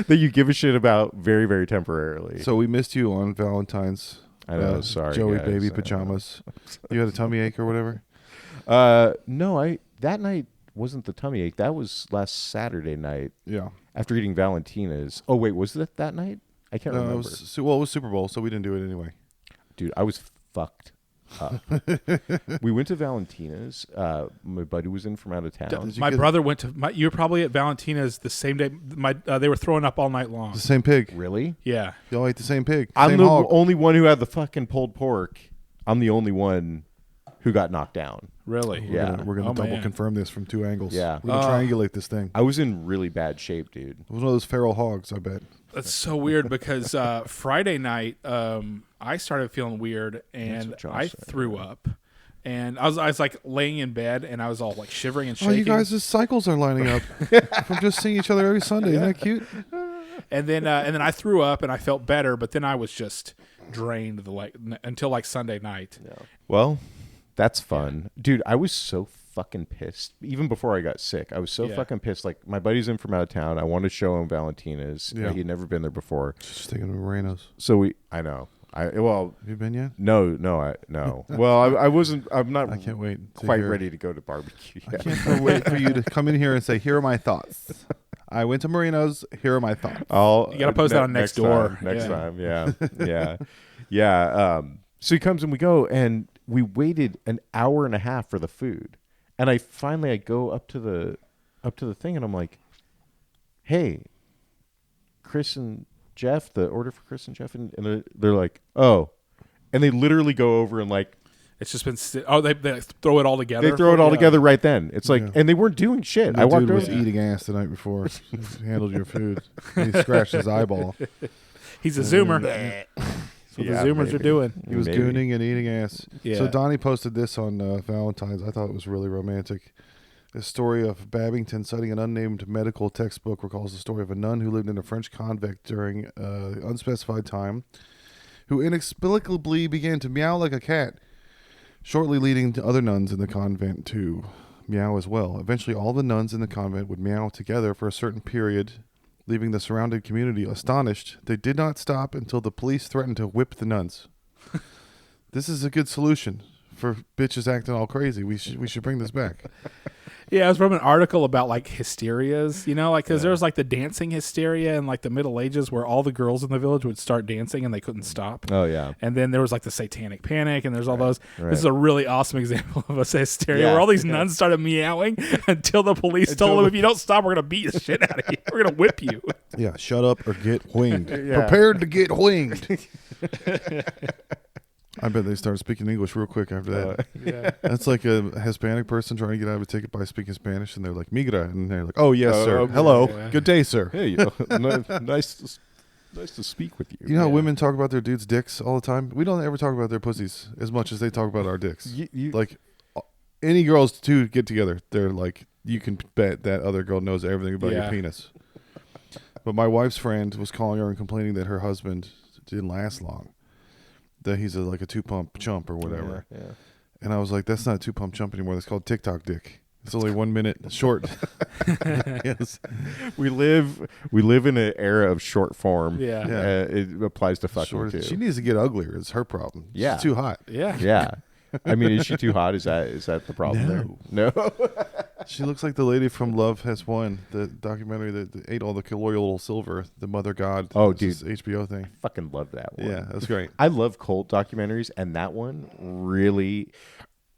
[SPEAKER 1] that you give a shit about very, very temporarily.
[SPEAKER 2] So we missed you on Valentine's.
[SPEAKER 1] I know, sorry,
[SPEAKER 2] Joey
[SPEAKER 1] guys.
[SPEAKER 2] baby
[SPEAKER 1] I know.
[SPEAKER 2] pajamas. You had a tummy ache or whatever?
[SPEAKER 1] No, that night wasn't the tummy ache. That was last Saturday night
[SPEAKER 2] Yeah.
[SPEAKER 1] after eating Valentina's. Oh wait, was it that night? I can't
[SPEAKER 2] No,
[SPEAKER 1] remember.
[SPEAKER 2] it was Super Bowl, so we didn't do it anyway.
[SPEAKER 1] Dude, I was fucked up. We went to Valentina's. My buddy was in from out of town.
[SPEAKER 2] Did you
[SPEAKER 3] my
[SPEAKER 2] get-
[SPEAKER 3] brother went to. You were probably at Valentina's the same day. They were throwing up all night long.
[SPEAKER 2] The same pig.
[SPEAKER 1] Really?
[SPEAKER 3] Yeah,
[SPEAKER 2] Y'all ate the same pig.
[SPEAKER 1] I'm
[SPEAKER 2] same
[SPEAKER 1] the
[SPEAKER 2] hog.
[SPEAKER 1] only one who had the fucking pulled pork. I'm the only one who got knocked down.
[SPEAKER 3] really.
[SPEAKER 1] Yeah.
[SPEAKER 2] We're gonna
[SPEAKER 3] Oh,
[SPEAKER 2] double
[SPEAKER 3] man.
[SPEAKER 2] confirm this from 2 angles.
[SPEAKER 1] Yeah.
[SPEAKER 2] We're gonna triangulate this thing.
[SPEAKER 1] I was in really bad shape, dude.
[SPEAKER 2] It was one of those feral hogs, I bet.
[SPEAKER 3] That's so weird because Friday night I started feeling weird and
[SPEAKER 1] what Josh
[SPEAKER 3] I
[SPEAKER 1] said,
[SPEAKER 3] threw up. And I was like laying in bed and I was all like shivering and
[SPEAKER 2] Oh,
[SPEAKER 3] shaking.
[SPEAKER 2] you guys' cycles are lining up from just seeing each other every Sunday. Isn't that cute?
[SPEAKER 3] And then I threw up and I felt better, but then I was just drained until like Sunday night.
[SPEAKER 1] Well, that's fun. Dude, I was so fucking pissed. Even before I got sick, I was so
[SPEAKER 3] Yeah.
[SPEAKER 1] fucking pissed. Like, my buddy's in from out of town. I wanted to show him Valentina's.
[SPEAKER 2] Yeah.
[SPEAKER 1] He'd never been there before.
[SPEAKER 2] Just thinking of Moreno's.
[SPEAKER 1] So I know. Well,
[SPEAKER 2] Have you been yet?
[SPEAKER 1] no. Well, I wasn't. I'm not.
[SPEAKER 2] I can't wait.
[SPEAKER 1] Quite ready to go to barbecue.
[SPEAKER 2] I
[SPEAKER 1] Yet.
[SPEAKER 2] can't wait for you to come in here and say, "Here are my thoughts." I went to Marino's. Here are my thoughts.
[SPEAKER 3] You gotta post that on Nextdoor.
[SPEAKER 1] Next time, yeah. So he comes and we go, and we waited an hour and a half for the food, and I go up to the thing, and I'm like, "Hey, Chris and Jeff, the order for Chris and Jeff," and they're like, "Oh," and they literally go over and like.
[SPEAKER 3] It's just been. They throw it all together.
[SPEAKER 1] They throw it all together right then. It's like, and they weren't doing shit.
[SPEAKER 2] The
[SPEAKER 1] I walked
[SPEAKER 2] dude
[SPEAKER 1] over.
[SPEAKER 2] was eating ass the night before. He handled your food. He scratched his eyeball.
[SPEAKER 3] He's a Zoomer. That's what the Zoomers are doing.
[SPEAKER 2] He was gooning and eating ass.
[SPEAKER 3] Yeah.
[SPEAKER 2] So Donnie posted this on Valentine's. I thought it was really romantic. The story of Babington, citing an unnamed medical textbook, recalls the story of a nun who lived in a French convent during unspecified time, who inexplicably began to meow like a cat, shortly leading to other nuns in the convent to meow as well. Eventually, all the nuns in the convent would meow together for a certain period, leaving the surrounding community astonished. They did not stop until the police threatened to whip the nuns. This is a good solution for bitches acting all crazy. We should bring this back.
[SPEAKER 3] Yeah, it was from an article about like hysterias, like because there was like the dancing hysteria in like the Middle Ages where all the girls in the village would start dancing and they couldn't stop.
[SPEAKER 1] Oh yeah.
[SPEAKER 3] And then there was like the satanic panic and there's all those. This is a really awesome example of a hysteria where all these nuns started meowing until the police told them, if you don't stop, we're going to beat the shit out of you. We're going to whip you.
[SPEAKER 2] Yeah, shut up or get winged. Prepared to get winged. I bet they started speaking English real quick after that.
[SPEAKER 3] Yeah.
[SPEAKER 2] That's like a Hispanic person trying to get out of a ticket by speaking Spanish, and they're like, migra. And they're like, oh, yes, sir.
[SPEAKER 1] okay.
[SPEAKER 2] Hello.
[SPEAKER 3] Yeah.
[SPEAKER 2] Good day, sir.
[SPEAKER 1] Hey, nice to speak with you.
[SPEAKER 2] You know how women talk about their dudes' dicks all the time? We don't ever talk about their pussies as much as they talk about our dicks. Like, any girls two get together, they're like, you can bet that other girl knows everything about your penis. But my wife's friend was calling her and complaining that her husband didn't last long. That he's like a 2-pump chump or whatever.
[SPEAKER 1] Yeah.
[SPEAKER 2] And I was like, that's not a 2-pump chump anymore. That's called TikTok dick. It's only 1 minute short. Yes.
[SPEAKER 1] We live in an era of short form.
[SPEAKER 3] Yeah.
[SPEAKER 1] It applies to fucking too.
[SPEAKER 2] She needs to get uglier. It's her problem.
[SPEAKER 1] Yeah.
[SPEAKER 2] She's too hot.
[SPEAKER 3] Yeah.
[SPEAKER 1] Yeah. I mean, is she too hot? Is that the problem there? No.
[SPEAKER 2] She looks like the lady from Love Has Won, the documentary that ate all the colloidal silver, the Mother God.
[SPEAKER 1] Oh, dude.
[SPEAKER 2] This HBO thing.
[SPEAKER 1] Fucking love that one.
[SPEAKER 2] Yeah, that's great.
[SPEAKER 1] I love cult documentaries, and that one really.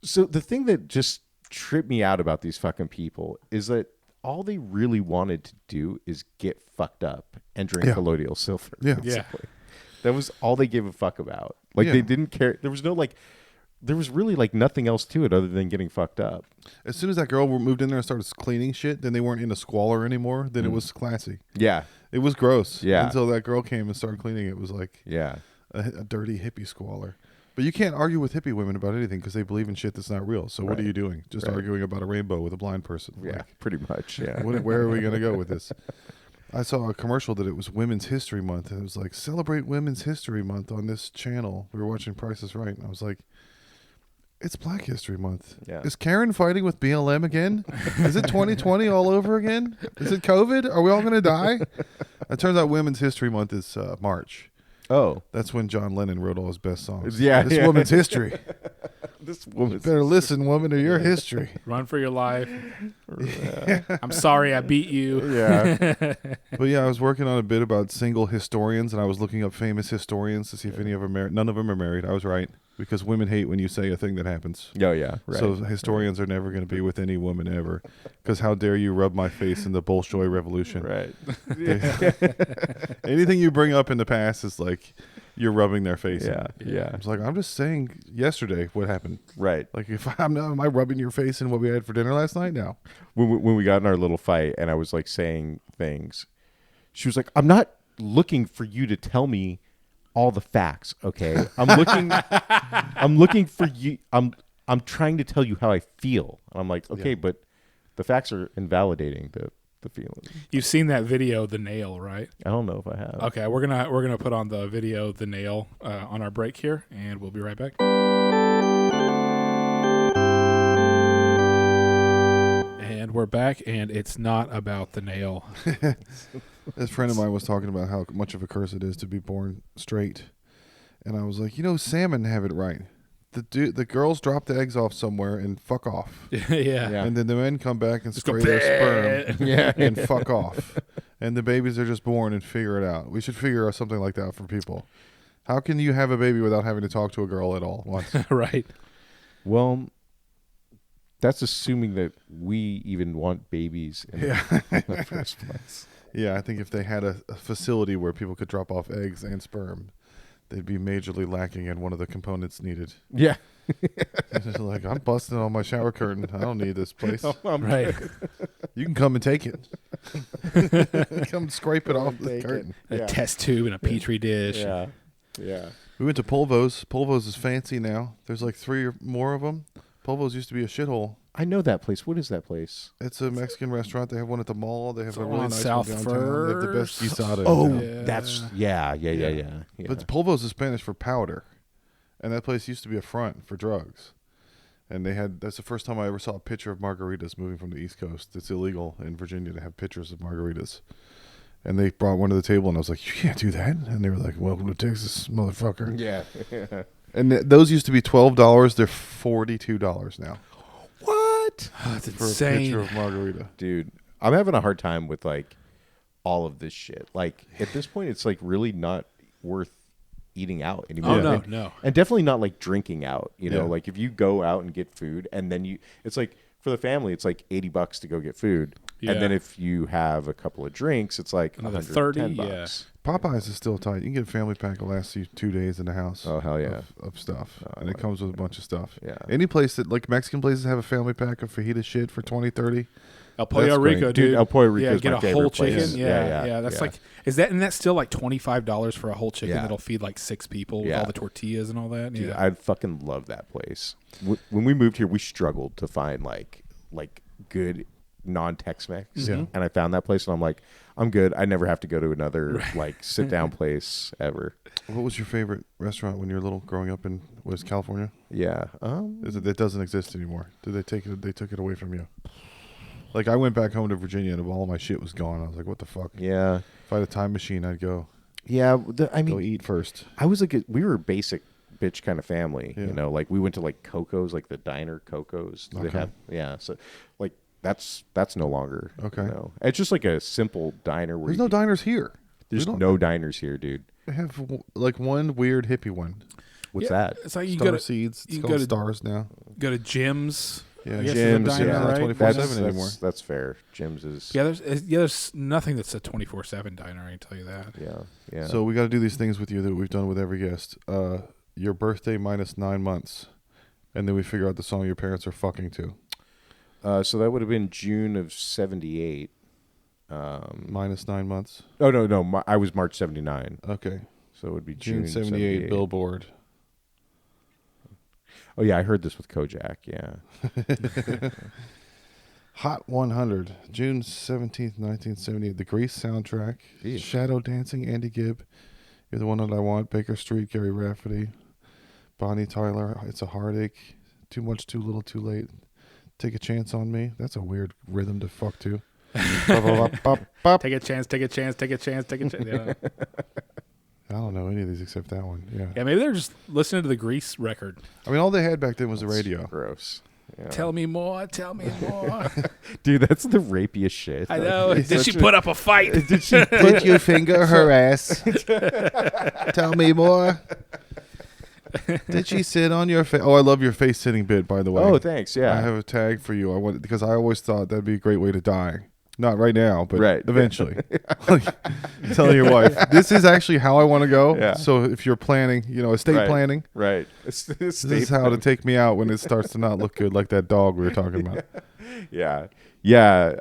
[SPEAKER 1] So the thing that just tripped me out about these fucking people is that all they really wanted to do is get fucked up and drink colloidal silver.
[SPEAKER 2] Yeah.
[SPEAKER 1] Basically. That was all they gave a fuck about. Like they didn't care. There was no like. There was really like nothing else to it other than getting fucked up.
[SPEAKER 2] As soon as that girl moved in there and started cleaning shit, then they weren't in a squalor anymore. Then it was classy.
[SPEAKER 1] Yeah.
[SPEAKER 2] It was gross.
[SPEAKER 1] Yeah.
[SPEAKER 2] Until that girl came and started cleaning, it was like a dirty hippie squalor. But you can't argue with hippie women about anything because they believe in shit that's not real. So what are you doing? Just arguing about a rainbow with a blind person.
[SPEAKER 1] Yeah, pretty much. Yeah.
[SPEAKER 2] Where are we going to go with this? I saw a commercial that it was Women's History Month. And it was like, celebrate Women's History Month on this channel. We were watching Price is Right. And I was like, it's Black History Month.
[SPEAKER 1] Yeah.
[SPEAKER 2] Is Karen fighting with BLM again? Is it 2020 all over again? Is it COVID? Are we all going to die? It turns out Women's History Month is March.
[SPEAKER 1] Oh.
[SPEAKER 2] That's when John Lennon wrote all his best songs.
[SPEAKER 1] Yeah.
[SPEAKER 2] This woman's history.
[SPEAKER 1] This woman's
[SPEAKER 2] Better listen, woman, to your history.
[SPEAKER 3] Run for your life. I'm sorry I beat you.
[SPEAKER 1] Yeah.
[SPEAKER 2] But yeah, I was working on a bit about single historians, and I was looking up famous historians to see if any of them are married. None of them are married. I was right. Because women hate when you say a thing that happens.
[SPEAKER 1] Oh, yeah. Right.
[SPEAKER 2] So historians are never going to be with any woman ever. Because how dare you rub my face in the Bolshoi Revolution.
[SPEAKER 1] Right.
[SPEAKER 2] Anything you bring up in the past is like you're rubbing their face.
[SPEAKER 1] Yeah. Yeah.
[SPEAKER 2] I was like, I'm just saying yesterday what happened.
[SPEAKER 1] Right.
[SPEAKER 2] Like, if am I rubbing your face in what we had for dinner last night? No.
[SPEAKER 1] When we got in our little fight and I was like saying things, she was like, I'm not looking for you to tell me all the facts, okay? I'm looking for you. I'm trying to tell you how I feel. And I'm like, okay, but the facts are invalidating the feeling.
[SPEAKER 3] You've seen that video, The Nail, right?
[SPEAKER 1] I don't know if I have.
[SPEAKER 3] Okay, we're gonna put on the video, The Nail, on our break here, and we'll be right back. And we're back, and it's not about the nail.
[SPEAKER 2] This friend of mine was talking about how much of a curse it is to be born straight. And I was like, salmon have it right. The girls drop the eggs off somewhere and fuck off.
[SPEAKER 3] Yeah.
[SPEAKER 2] And then the men come back and
[SPEAKER 3] Just go,
[SPEAKER 2] spray their sperm
[SPEAKER 1] Yeah.
[SPEAKER 2] and fuck off. And the babies are just born and figure it out. We should figure out something like that for people. How can you have a baby without having to talk to a girl at all once?
[SPEAKER 3] Right.
[SPEAKER 1] Well, that's assuming that we even want babies in the first place.
[SPEAKER 2] Yeah, I think if they had a facility where people could drop off eggs and sperm, they'd be majorly lacking in one of the components needed.
[SPEAKER 1] Yeah.
[SPEAKER 2] It's like, I'm busting on my shower curtain. I don't need this place.
[SPEAKER 3] Right.
[SPEAKER 2] You can come and take it. Come scrape it off the curtain.
[SPEAKER 3] A test tube and a petri dish.
[SPEAKER 1] Yeah. Yeah.
[SPEAKER 2] We went to Polvo's. Polvo's is fancy now. There's like 3 or more of them. Polvo's used to be a shithole.
[SPEAKER 1] I know that place. What is that place?
[SPEAKER 2] It's a Mexican restaurant. They have one at the mall. They have a really
[SPEAKER 3] on
[SPEAKER 2] nice
[SPEAKER 3] South
[SPEAKER 2] one downtown. They have the best
[SPEAKER 3] First.
[SPEAKER 2] guisada.
[SPEAKER 1] Oh,
[SPEAKER 2] in town.
[SPEAKER 1] that's yeah.
[SPEAKER 2] But Polvo's is Spanish for powder, and that place used to be a front for drugs. And that's the first time I ever saw a picture of margaritas moving from the East Coast. It's illegal in Virginia to have pictures of margaritas. And they brought one to the table, and I was like, "You can't do that." And they were like, "Welcome to Texas, motherfucker."
[SPEAKER 1] Yeah.
[SPEAKER 2] And those used to be $12. They're $42 now
[SPEAKER 1] What?
[SPEAKER 3] That's
[SPEAKER 2] for
[SPEAKER 3] insane.
[SPEAKER 2] a picture of margarita.
[SPEAKER 1] Dude, I'm having a hard time with like all of this shit. Like at this point, it's like really not worth eating out anymore.
[SPEAKER 3] Oh, no,
[SPEAKER 1] and,
[SPEAKER 3] no.
[SPEAKER 1] and definitely not like drinking out. You know,
[SPEAKER 2] Yeah.
[SPEAKER 1] like if you go out and get food, and then it's like for the family, it's like $80 to go get food,
[SPEAKER 3] Yeah.
[SPEAKER 1] and then if you have a couple of drinks, it's like
[SPEAKER 3] Another
[SPEAKER 1] 110
[SPEAKER 3] $30, yeah.
[SPEAKER 1] bucks.
[SPEAKER 2] Popeyes is still tight. You can get a family pack that lasts you 2 days in the house.
[SPEAKER 1] Oh, hell yeah.
[SPEAKER 2] Of stuff.
[SPEAKER 1] Oh,
[SPEAKER 2] And it comes with a bunch of stuff.
[SPEAKER 1] Yeah.
[SPEAKER 2] Any place that, like Mexican places have a family pack of fajita shit for $20, $30.
[SPEAKER 3] El Pollo
[SPEAKER 2] That's great.
[SPEAKER 3] Rico,
[SPEAKER 1] Dude,
[SPEAKER 3] dude.
[SPEAKER 1] El Pollo Rico
[SPEAKER 3] yeah,
[SPEAKER 1] is
[SPEAKER 3] get
[SPEAKER 1] my
[SPEAKER 3] a
[SPEAKER 1] favorite
[SPEAKER 3] whole
[SPEAKER 1] place.
[SPEAKER 3] chicken.
[SPEAKER 1] Yeah.
[SPEAKER 3] Yeah. That's
[SPEAKER 1] Yeah.
[SPEAKER 3] like, isn't that still like $25 for a whole chicken
[SPEAKER 1] Yeah.
[SPEAKER 3] that'll feed like 6 people with
[SPEAKER 1] Yeah.
[SPEAKER 3] all the tortillas and all that?
[SPEAKER 1] Dude,
[SPEAKER 3] Yeah.
[SPEAKER 1] I fucking love that place. When we moved here, we struggled to find like good non-Tex-Mex,
[SPEAKER 2] Yeah.
[SPEAKER 1] and I found that place, and I'm like, I'm good. I never have to go to another like sit-down place ever.
[SPEAKER 2] What was your favorite restaurant when you were little growing up in California?
[SPEAKER 1] Yeah.
[SPEAKER 2] It doesn't exist anymore. Did they take it? They took it away from you. Like I went back home to Virginia and all my shit was gone. I was like, what the fuck?
[SPEAKER 1] Yeah.
[SPEAKER 2] If I had a time machine, I'd go
[SPEAKER 1] I mean,
[SPEAKER 2] eat first.
[SPEAKER 1] I was we were a basic bitch kind of family.
[SPEAKER 2] Yeah.
[SPEAKER 1] You know, like we went to like Coco's, like the diner Coco's. They
[SPEAKER 2] Okay.
[SPEAKER 1] have, yeah. So like that's no longer.
[SPEAKER 2] Okay.
[SPEAKER 1] You know. It's just like a simple diner where
[SPEAKER 2] There's no diners here.
[SPEAKER 1] there's
[SPEAKER 2] We don't-
[SPEAKER 1] no diners here, dude.
[SPEAKER 2] They have like one weird hippie one.
[SPEAKER 1] What's
[SPEAKER 3] Yeah,
[SPEAKER 1] that?
[SPEAKER 3] It's like you
[SPEAKER 2] Star
[SPEAKER 3] go to
[SPEAKER 2] Seeds. It's
[SPEAKER 3] you
[SPEAKER 2] called
[SPEAKER 3] go to-
[SPEAKER 2] Stars now.
[SPEAKER 3] go to Jim's.
[SPEAKER 2] Yeah,
[SPEAKER 3] I guess
[SPEAKER 1] Jim's,
[SPEAKER 3] is a diner,
[SPEAKER 1] yeah,
[SPEAKER 3] right?
[SPEAKER 2] 24/7 anymore.
[SPEAKER 1] That's fair. Jim's is
[SPEAKER 3] Yeah, there's nothing that's a 24/7 diner. I can tell you that.
[SPEAKER 1] yeah.
[SPEAKER 2] So we got to do these things with you that we've done with every guest. Your birthday minus 9 months, and then we figure out the song your parents are fucking to.
[SPEAKER 1] So that would have been June of '78.
[SPEAKER 2] Minus 9 months.
[SPEAKER 1] Oh no, I was March '79,
[SPEAKER 2] Okay.
[SPEAKER 1] so it would be
[SPEAKER 2] June 78 Billboard.
[SPEAKER 1] Oh yeah, I heard this with Kojak. Yeah.
[SPEAKER 2] Hot 100, June 17th, 1978. The Grease soundtrack.
[SPEAKER 1] Jeez.
[SPEAKER 2] Shadow Dancing, Andy Gibb. You're the One That I Want. Baker Street, Gary Rafferty. Bonnie Tyler, It's a Heartache. Too Much, Too Little, Too Late. Take a Chance on Me. That's a weird rhythm to fuck to.
[SPEAKER 3] Take a chance. Take a chance. Take a chance. Take a chance. Yeah.
[SPEAKER 2] I don't know any of these except that one. Yeah.
[SPEAKER 3] Yeah, maybe they're just listening to the Grease record.
[SPEAKER 2] I mean, all they had back then was the
[SPEAKER 1] That's
[SPEAKER 2] radio.
[SPEAKER 1] Gross. Yeah.
[SPEAKER 3] Tell me more. Tell me more.
[SPEAKER 1] Dude, that's the rapiest shit.
[SPEAKER 3] I know.
[SPEAKER 1] It's
[SPEAKER 3] Did she
[SPEAKER 1] such
[SPEAKER 3] put up a fight?
[SPEAKER 2] Did you finger her ass? Tell me more. Did she sit on your face? Oh, I love your face sitting bit, by the way.
[SPEAKER 1] Oh, thanks. Yeah.
[SPEAKER 2] I have a tag for you. I want because I always thought that'd be a great way to die. Not right now, but
[SPEAKER 1] Right.
[SPEAKER 2] eventually. Like, telling your wife, this is actually how I want to go.
[SPEAKER 1] Yeah.
[SPEAKER 2] So if you're planning, estate
[SPEAKER 1] Right.
[SPEAKER 2] planning,
[SPEAKER 1] Right.
[SPEAKER 2] this is how to take me out when it starts to not look good, like that dog we were talking about.
[SPEAKER 1] Yeah. Yeah.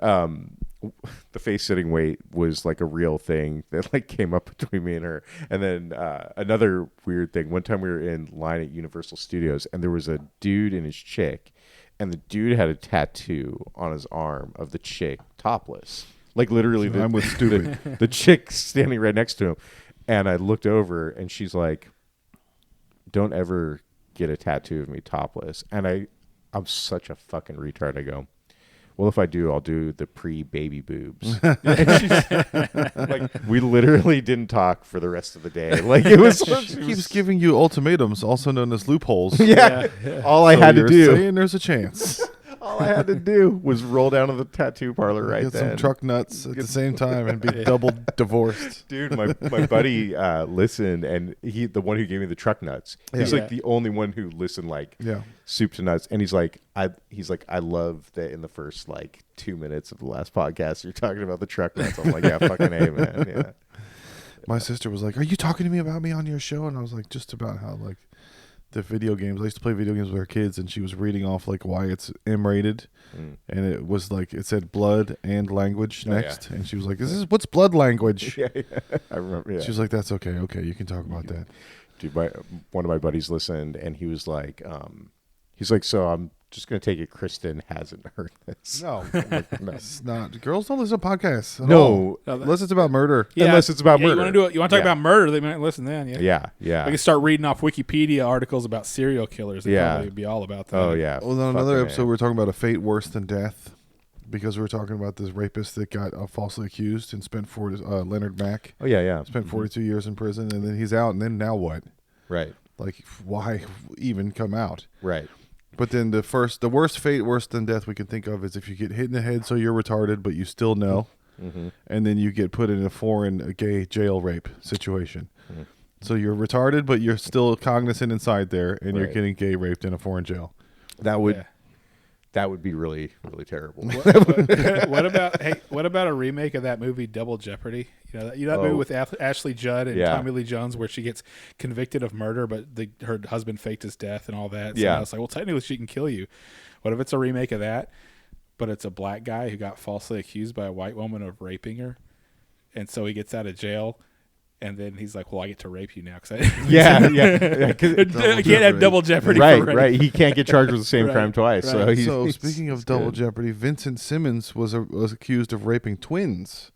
[SPEAKER 1] The face sitting weight was like a real thing that like came up between me and her. And then another weird thing. One time we were in line at Universal Studios, and there was a dude and his chick, and the dude had a tattoo on his arm of the chick topless, like literally.
[SPEAKER 2] I'm with stupid.
[SPEAKER 1] The chick standing right next to him, and I looked over, and she's like, "Don't ever get a tattoo of me topless." And I'm such a fucking retard. I go, Well, if I do, I'll do the pre-baby boobs. Like, we literally didn't talk for the rest of the day. Like, it was.
[SPEAKER 2] She keeps giving you ultimatums, also known as loopholes.
[SPEAKER 1] Yeah. All I
[SPEAKER 2] So
[SPEAKER 1] had to
[SPEAKER 2] you're
[SPEAKER 1] do.
[SPEAKER 2] saying there's a chance.
[SPEAKER 1] All I had to do was roll down to the tattoo parlor right
[SPEAKER 2] Get
[SPEAKER 1] then.
[SPEAKER 2] some truck nuts at the same time and be double divorced.
[SPEAKER 1] Dude, my buddy listened, and the one who gave me the truck nuts. He's
[SPEAKER 3] Yeah.
[SPEAKER 1] like the only one who listened like soup to nuts, and he's like I love that in the first like 2 minutes of the last podcast you're talking about the truck nuts. I'm like, yeah, fucking A, man. Yeah.
[SPEAKER 2] My sister was like, "Are you talking to me about me on your show?" And I was like, "Just about how like the video games. I used to play video games with her kids, and she was reading off like why it's M-rated, and it was like it said blood and language next, and she was like, what's blood language?"
[SPEAKER 1] Yeah, I remember. Yeah.
[SPEAKER 2] She was like, "That's okay. Okay, you can talk about that."
[SPEAKER 1] Dude, one of my buddies listened, and he was like, so I'm just gonna take it Kristen hasn't heard this.
[SPEAKER 2] No,
[SPEAKER 1] I'm like, no.
[SPEAKER 2] it's not. Girls don't listen to podcasts. At
[SPEAKER 1] No.
[SPEAKER 2] all. Unless it's about murder.
[SPEAKER 1] Unless it's about murder.
[SPEAKER 3] You want to do it? You want to talk
[SPEAKER 1] Yeah.
[SPEAKER 3] about murder? They might listen then. Yeah.
[SPEAKER 1] Yeah, yeah.
[SPEAKER 3] We can start reading off Wikipedia articles about serial killers. They'd
[SPEAKER 1] Yeah.
[SPEAKER 3] probably be all about that.
[SPEAKER 1] Oh yeah.
[SPEAKER 2] Well, on another
[SPEAKER 1] Fucking
[SPEAKER 2] episode,
[SPEAKER 1] A.
[SPEAKER 2] we were talking about a fate worse than death, because we were talking about this rapist that got falsely accused and spent Leonard Mack
[SPEAKER 1] Oh yeah.
[SPEAKER 2] spent 42 years in prison, and then he's out, and then now what?
[SPEAKER 1] Right.
[SPEAKER 2] Like, why even come out?
[SPEAKER 1] Right.
[SPEAKER 2] But then the worst fate worse than death we can think of is if you get hit in the head so you're retarded, but you still know, and then you get put in a gay jail rape situation. So you're retarded, but you're still cognizant inside there, and you're
[SPEAKER 1] Right.
[SPEAKER 2] getting gay raped in a foreign jail.
[SPEAKER 1] That would
[SPEAKER 3] Yeah.
[SPEAKER 1] that would be really, really terrible.
[SPEAKER 3] What about a remake of that movie Double Jeopardy? You know that movie with Ashley Judd and
[SPEAKER 1] Yeah.
[SPEAKER 3] Tommy Lee Jones where she gets convicted of murder, but her husband faked his death and all that. So
[SPEAKER 1] Yeah.
[SPEAKER 3] I was like, well, technically she can kill you. What if it's a remake of that, but it's a black guy who got falsely accused by a white woman of raping her, and so he gets out of jail. And then he's like, "Well, I get to rape you now because
[SPEAKER 1] yeah.
[SPEAKER 3] I can't have double jeopardy."
[SPEAKER 1] Right,
[SPEAKER 3] for rape.
[SPEAKER 1] right. He can't get charged with the same
[SPEAKER 3] Right,
[SPEAKER 1] crime twice. So,
[SPEAKER 3] right.
[SPEAKER 1] he's
[SPEAKER 2] Speaking of
[SPEAKER 1] he's
[SPEAKER 2] double
[SPEAKER 1] good.
[SPEAKER 2] jeopardy, Vincent Simmons was accused of raping twins,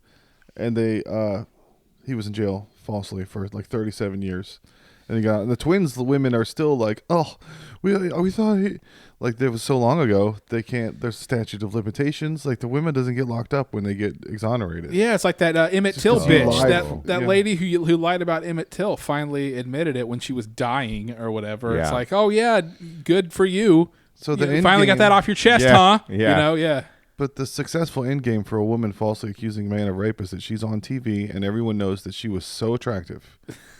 [SPEAKER 2] and he was in jail falsely for like 37 years, and the twins. The women are still like, "Oh, we thought he." Like, that was so long ago, they can't. There's a statute of limitations. Like, the women doesn't get locked up when they get exonerated.
[SPEAKER 3] Yeah, it's like that Emmett Till
[SPEAKER 2] 'cause you
[SPEAKER 3] bitch.
[SPEAKER 2] lied.
[SPEAKER 3] That
[SPEAKER 2] Yeah.
[SPEAKER 3] lady who lied about Emmett Till finally admitted it when she was dying or whatever. It's
[SPEAKER 1] Yeah.
[SPEAKER 3] like, oh yeah, good for you.
[SPEAKER 2] So
[SPEAKER 3] You
[SPEAKER 2] the end
[SPEAKER 3] finally got
[SPEAKER 2] game-
[SPEAKER 3] that off your chest,
[SPEAKER 1] Yeah,
[SPEAKER 3] huh?
[SPEAKER 1] yeah.
[SPEAKER 3] Yeah.
[SPEAKER 2] But the successful end game for a woman falsely accusing a man of rape is that she's on TV and everyone knows that she was so attractive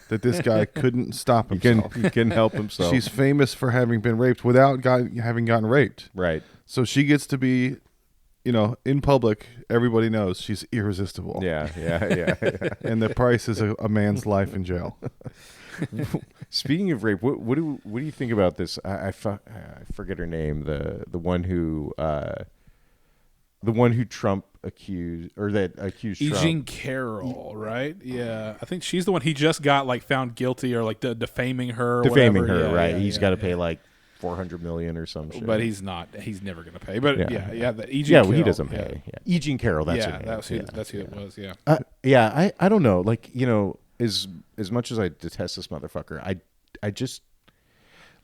[SPEAKER 2] that this guy couldn't stop
[SPEAKER 1] He
[SPEAKER 2] himself.
[SPEAKER 1] can help himself.
[SPEAKER 2] She's famous for having been raped without having gotten raped.
[SPEAKER 1] right.
[SPEAKER 2] So she gets to be, in public, everybody knows she's irresistible.
[SPEAKER 1] Yeah.
[SPEAKER 2] And the price is a man's life in jail.
[SPEAKER 1] Speaking of rape, what do you think about this? I forget her name. The one who Trump accused, or that accused
[SPEAKER 3] E.
[SPEAKER 1] Trump.
[SPEAKER 3] Jean Carroll, right? Yeah, I think she's the one he just got like found guilty or like defaming her. Or
[SPEAKER 1] Defaming
[SPEAKER 3] whatever.
[SPEAKER 1] her,
[SPEAKER 3] Yeah,
[SPEAKER 1] right?
[SPEAKER 3] yeah,
[SPEAKER 1] He's
[SPEAKER 3] yeah,
[SPEAKER 1] got to
[SPEAKER 3] yeah.
[SPEAKER 1] pay like $400 million or some shit.
[SPEAKER 3] But he's not. He's never going to pay. But
[SPEAKER 1] Yeah.
[SPEAKER 3] yeah. The E. Jean
[SPEAKER 1] yeah,
[SPEAKER 3] Carroll,
[SPEAKER 1] well, he doesn't
[SPEAKER 3] yeah.
[SPEAKER 1] pay. Yeah. E. Jean Carroll, that's her name.
[SPEAKER 3] That's who it was. Yeah.
[SPEAKER 1] Yeah, I don't know. Like, as much as I detest this motherfucker, I just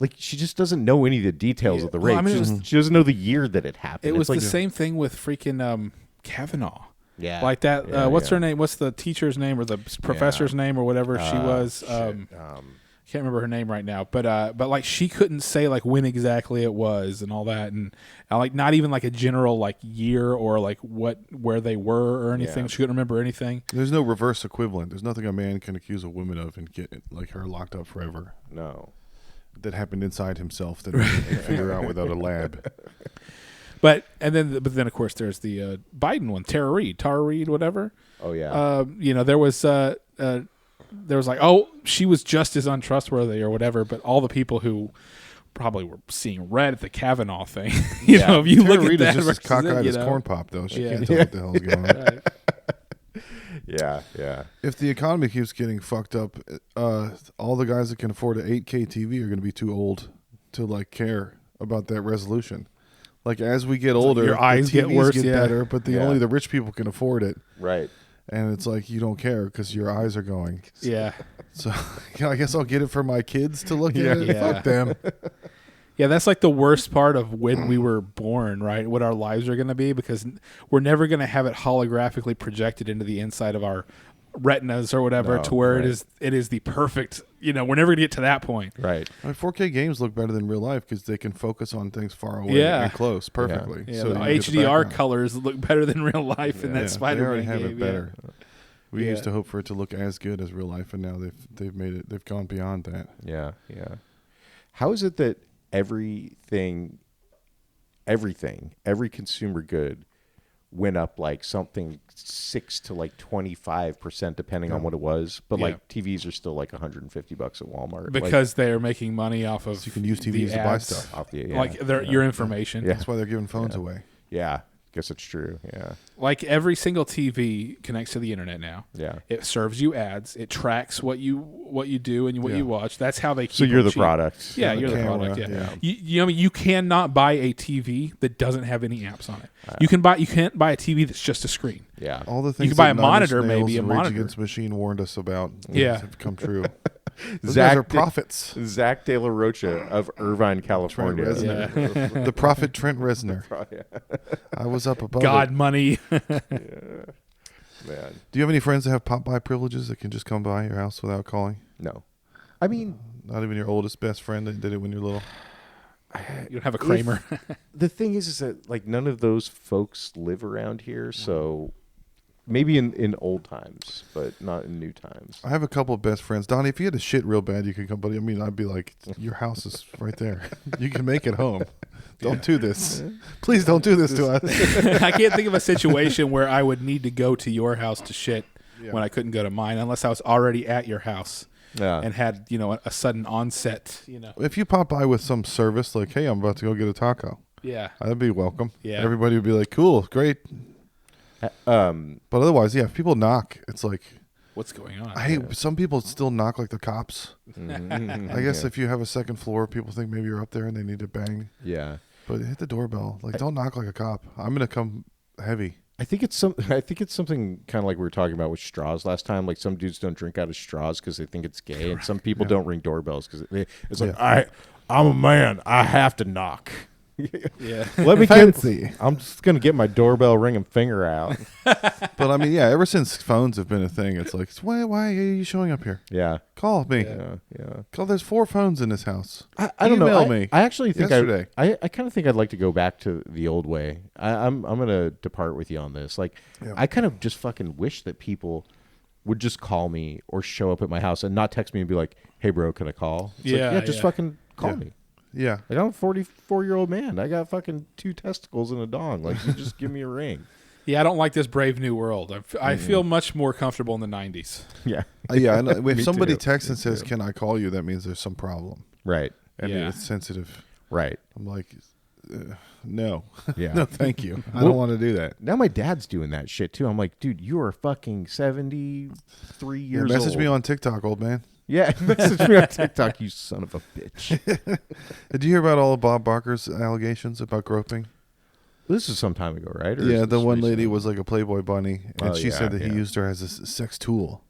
[SPEAKER 1] like, she just doesn't know any of the details
[SPEAKER 3] Yeah.
[SPEAKER 1] of the
[SPEAKER 3] Well,
[SPEAKER 1] rape.
[SPEAKER 3] I mean,
[SPEAKER 1] she doesn't know the year that it happened.
[SPEAKER 3] It was
[SPEAKER 1] It's
[SPEAKER 3] the
[SPEAKER 1] like,
[SPEAKER 3] same thing with freaking Kavanaugh.
[SPEAKER 1] Yeah,
[SPEAKER 3] Like that.
[SPEAKER 1] Yeah,
[SPEAKER 3] What's
[SPEAKER 1] yeah.
[SPEAKER 3] her name? What's the teacher's name or the professor's name or whatever she was?
[SPEAKER 1] Shit.
[SPEAKER 3] Can't remember her name right now. But like she couldn't say like when exactly it was and all that, and like not even like a general like year or like where they were or anything.
[SPEAKER 1] Yeah.
[SPEAKER 3] She couldn't remember anything.
[SPEAKER 2] There's no reverse equivalent. There's nothing a man can accuse a woman of and get like her locked up forever.
[SPEAKER 1] No.
[SPEAKER 2] That happened inside himself that he can figure out without a lab.
[SPEAKER 3] But then of course there's the Biden one, Tara Reid, whatever.
[SPEAKER 1] Oh yeah.
[SPEAKER 3] There was like, oh, she was just as untrustworthy or whatever, but all the people who probably were seeing red at the Kavanaugh thing, if you
[SPEAKER 2] Tara
[SPEAKER 3] look
[SPEAKER 2] Reid
[SPEAKER 3] at
[SPEAKER 2] is
[SPEAKER 3] that,
[SPEAKER 2] just as cockeyed as
[SPEAKER 3] know.
[SPEAKER 2] corn pop, though. She
[SPEAKER 3] Yeah.
[SPEAKER 2] can't tell what the hell's going on.
[SPEAKER 3] Right.
[SPEAKER 1] yeah.
[SPEAKER 2] If the economy keeps getting fucked up, all the guys that can afford an 8K TV are going to be too old to like care about that resolution. Like, as we get older,
[SPEAKER 3] your eyes
[SPEAKER 2] the
[SPEAKER 3] get
[SPEAKER 2] TVs
[SPEAKER 3] worse,
[SPEAKER 2] get
[SPEAKER 3] yeah.
[SPEAKER 2] better, but
[SPEAKER 1] Yeah.
[SPEAKER 2] only the rich people can afford it.
[SPEAKER 1] Right.
[SPEAKER 2] And it's like, you don't care because your eyes are going.
[SPEAKER 3] Yeah.
[SPEAKER 2] So I guess I'll get it for my kids to look
[SPEAKER 1] Yeah.
[SPEAKER 2] at it.
[SPEAKER 3] Yeah.
[SPEAKER 2] Fuck them.
[SPEAKER 3] Yeah, that's like the worst part of when we were born, right? What our lives are going to be, because we're never going to have it holographically projected into the inside of our retinas or whatever, to where
[SPEAKER 1] right.
[SPEAKER 3] it is the perfect. We're never going to get to that point.
[SPEAKER 1] Right.
[SPEAKER 2] I mean, 4K games look better than real life because they can focus on things far away and close perfectly.
[SPEAKER 3] Yeah,
[SPEAKER 2] So
[SPEAKER 3] the
[SPEAKER 2] you get the
[SPEAKER 3] HDR
[SPEAKER 2] background.
[SPEAKER 3] colors look better than real life in that
[SPEAKER 2] They
[SPEAKER 3] Spider-Man
[SPEAKER 2] already have
[SPEAKER 3] game.
[SPEAKER 2] it better. We
[SPEAKER 3] Yeah.
[SPEAKER 2] used to hope for it to look as good as real life, and now they've made it. They've gone beyond that.
[SPEAKER 1] Yeah. Yeah. How is it that every consumer good went up like something 6 to like 25% depending on what it was, but like TVs are still like $150 at Walmart
[SPEAKER 3] because they are making money off of
[SPEAKER 2] So you can use
[SPEAKER 3] the
[SPEAKER 2] TVs to buy
[SPEAKER 3] ads,
[SPEAKER 2] stuff.
[SPEAKER 1] off the
[SPEAKER 3] like your information.
[SPEAKER 1] Yeah.
[SPEAKER 2] That's why they're giving phones away.
[SPEAKER 1] Yeah, guess it's true. Yeah.
[SPEAKER 3] Like every single TV connects to the internet now.
[SPEAKER 1] Yeah.
[SPEAKER 3] It serves you ads. It tracks what you do and what you watch. That's how they keep
[SPEAKER 1] So you're
[SPEAKER 3] them
[SPEAKER 1] the
[SPEAKER 3] cheap.
[SPEAKER 1] product.
[SPEAKER 3] Yeah, you're the
[SPEAKER 2] camera,
[SPEAKER 3] product. Yeah.
[SPEAKER 2] yeah.
[SPEAKER 3] You cannot buy a TV that doesn't have any apps on it. You can't buy a TV that's just a screen.
[SPEAKER 1] Yeah.
[SPEAKER 2] All the things
[SPEAKER 3] can buy
[SPEAKER 2] that
[SPEAKER 3] a
[SPEAKER 2] Nine Inch
[SPEAKER 3] monitor,
[SPEAKER 2] Nails
[SPEAKER 3] maybe, a
[SPEAKER 2] and Rage
[SPEAKER 3] monitor.
[SPEAKER 2] Against the Machine warned us about.
[SPEAKER 3] Yeah.
[SPEAKER 2] have come true. Those
[SPEAKER 1] Zach
[SPEAKER 2] guys are
[SPEAKER 1] did-
[SPEAKER 2] prophets.
[SPEAKER 1] Zach De La Rocha of Irvine, California.
[SPEAKER 2] Reznor. The prophet Trent Reznor. I was up above
[SPEAKER 3] God
[SPEAKER 2] it.
[SPEAKER 3] money.
[SPEAKER 1] Man.
[SPEAKER 2] Do you have any friends that have pop-by privileges that can just come by your house without calling?
[SPEAKER 1] No. I mean,
[SPEAKER 2] Not even your oldest best friend that did it when you're little?
[SPEAKER 3] You don't have a Kramer.
[SPEAKER 1] the thing is that like none of those folks live around here, so maybe in old times, but not in new times.
[SPEAKER 2] I have a couple of best friends. Donnie, if you had a shit real bad, you could come, buddy. I mean, I'd be like, your house is right there. You can make it home. Don't do this. Please don't do this to us.
[SPEAKER 3] I can't think of a situation where I would need to go to your house to shit when I couldn't go to mine, unless I was already at your house
[SPEAKER 1] Yeah.
[SPEAKER 3] and had a sudden onset.
[SPEAKER 2] If you pop by with some service, like, hey, I'm about to go get a taco,
[SPEAKER 3] Yeah.
[SPEAKER 2] I'd be welcome.
[SPEAKER 3] Yeah.
[SPEAKER 2] Everybody would be like, cool, great. But otherwise, yeah, if people knock, it's like,
[SPEAKER 3] What's going on?
[SPEAKER 2] I hate some people still knock like the cops. I guess if you have a second floor, people think maybe you're up there and they need to bang.
[SPEAKER 1] Yeah.
[SPEAKER 2] But hit the doorbell. Like, don't knock like a cop. I'm gonna come heavy.
[SPEAKER 1] I think it's something kind of like we were talking about with straws last time. Like some dudes don't drink out of straws because they think it's gay, and some people don't ring doorbells because it's like I'm a man, I have to knock.
[SPEAKER 3] Yeah.
[SPEAKER 1] Let me
[SPEAKER 2] Fancy.
[SPEAKER 1] I'm just gonna get my doorbell ring and finger out.
[SPEAKER 2] But I mean, yeah, ever since phones have been a thing, it's like, why are you showing up here?
[SPEAKER 1] Yeah.
[SPEAKER 2] Call me.
[SPEAKER 1] Yeah.
[SPEAKER 2] Call. There's 4 phones in this house.
[SPEAKER 1] I don't know.
[SPEAKER 2] Email me.
[SPEAKER 1] I actually think
[SPEAKER 2] yesterday.
[SPEAKER 1] I kind of think I'd like to go back to the old way. I'm gonna depart with you on this. Like, I kind of just fucking wish that people would just call me or show up at my house and not text me and be like, "Hey, bro, can I call?" It's like, just fucking call me.
[SPEAKER 2] Yeah.
[SPEAKER 1] Like, I'm a 44-year-old man. I got fucking 2 testicles and a dong. Like, you just give me a ring.
[SPEAKER 3] Yeah, I don't like this brave new world. I feel much more comfortable in the 90s.
[SPEAKER 1] Yeah.
[SPEAKER 2] Yeah. And if
[SPEAKER 1] Me
[SPEAKER 2] somebody
[SPEAKER 1] too.
[SPEAKER 2] texts and
[SPEAKER 1] Me
[SPEAKER 2] says,
[SPEAKER 1] too.
[SPEAKER 2] "Can I call you?" that means there's some problem,
[SPEAKER 1] Right.
[SPEAKER 2] and
[SPEAKER 3] Yeah.
[SPEAKER 2] it's sensitive.
[SPEAKER 1] Right.
[SPEAKER 2] I'm like, no,
[SPEAKER 1] Yeah.
[SPEAKER 2] no, thank you. I don't want to do that.
[SPEAKER 1] Now my dad's doing that shit too. I'm like, dude, you are fucking 73 years old.
[SPEAKER 2] Message me on TikTok, old man.
[SPEAKER 1] Yeah, message me on TikTok, you son of a bitch.
[SPEAKER 2] Did you hear about all of Bob Barker's allegations about groping?
[SPEAKER 1] This is some time ago, right? Or is
[SPEAKER 2] Yeah, the
[SPEAKER 1] this
[SPEAKER 2] one
[SPEAKER 1] recent?
[SPEAKER 2] lady was like a Playboy bunny, and
[SPEAKER 1] Oh,
[SPEAKER 2] she
[SPEAKER 1] yeah,
[SPEAKER 2] said that he
[SPEAKER 1] yeah.
[SPEAKER 2] used her as a sex tool.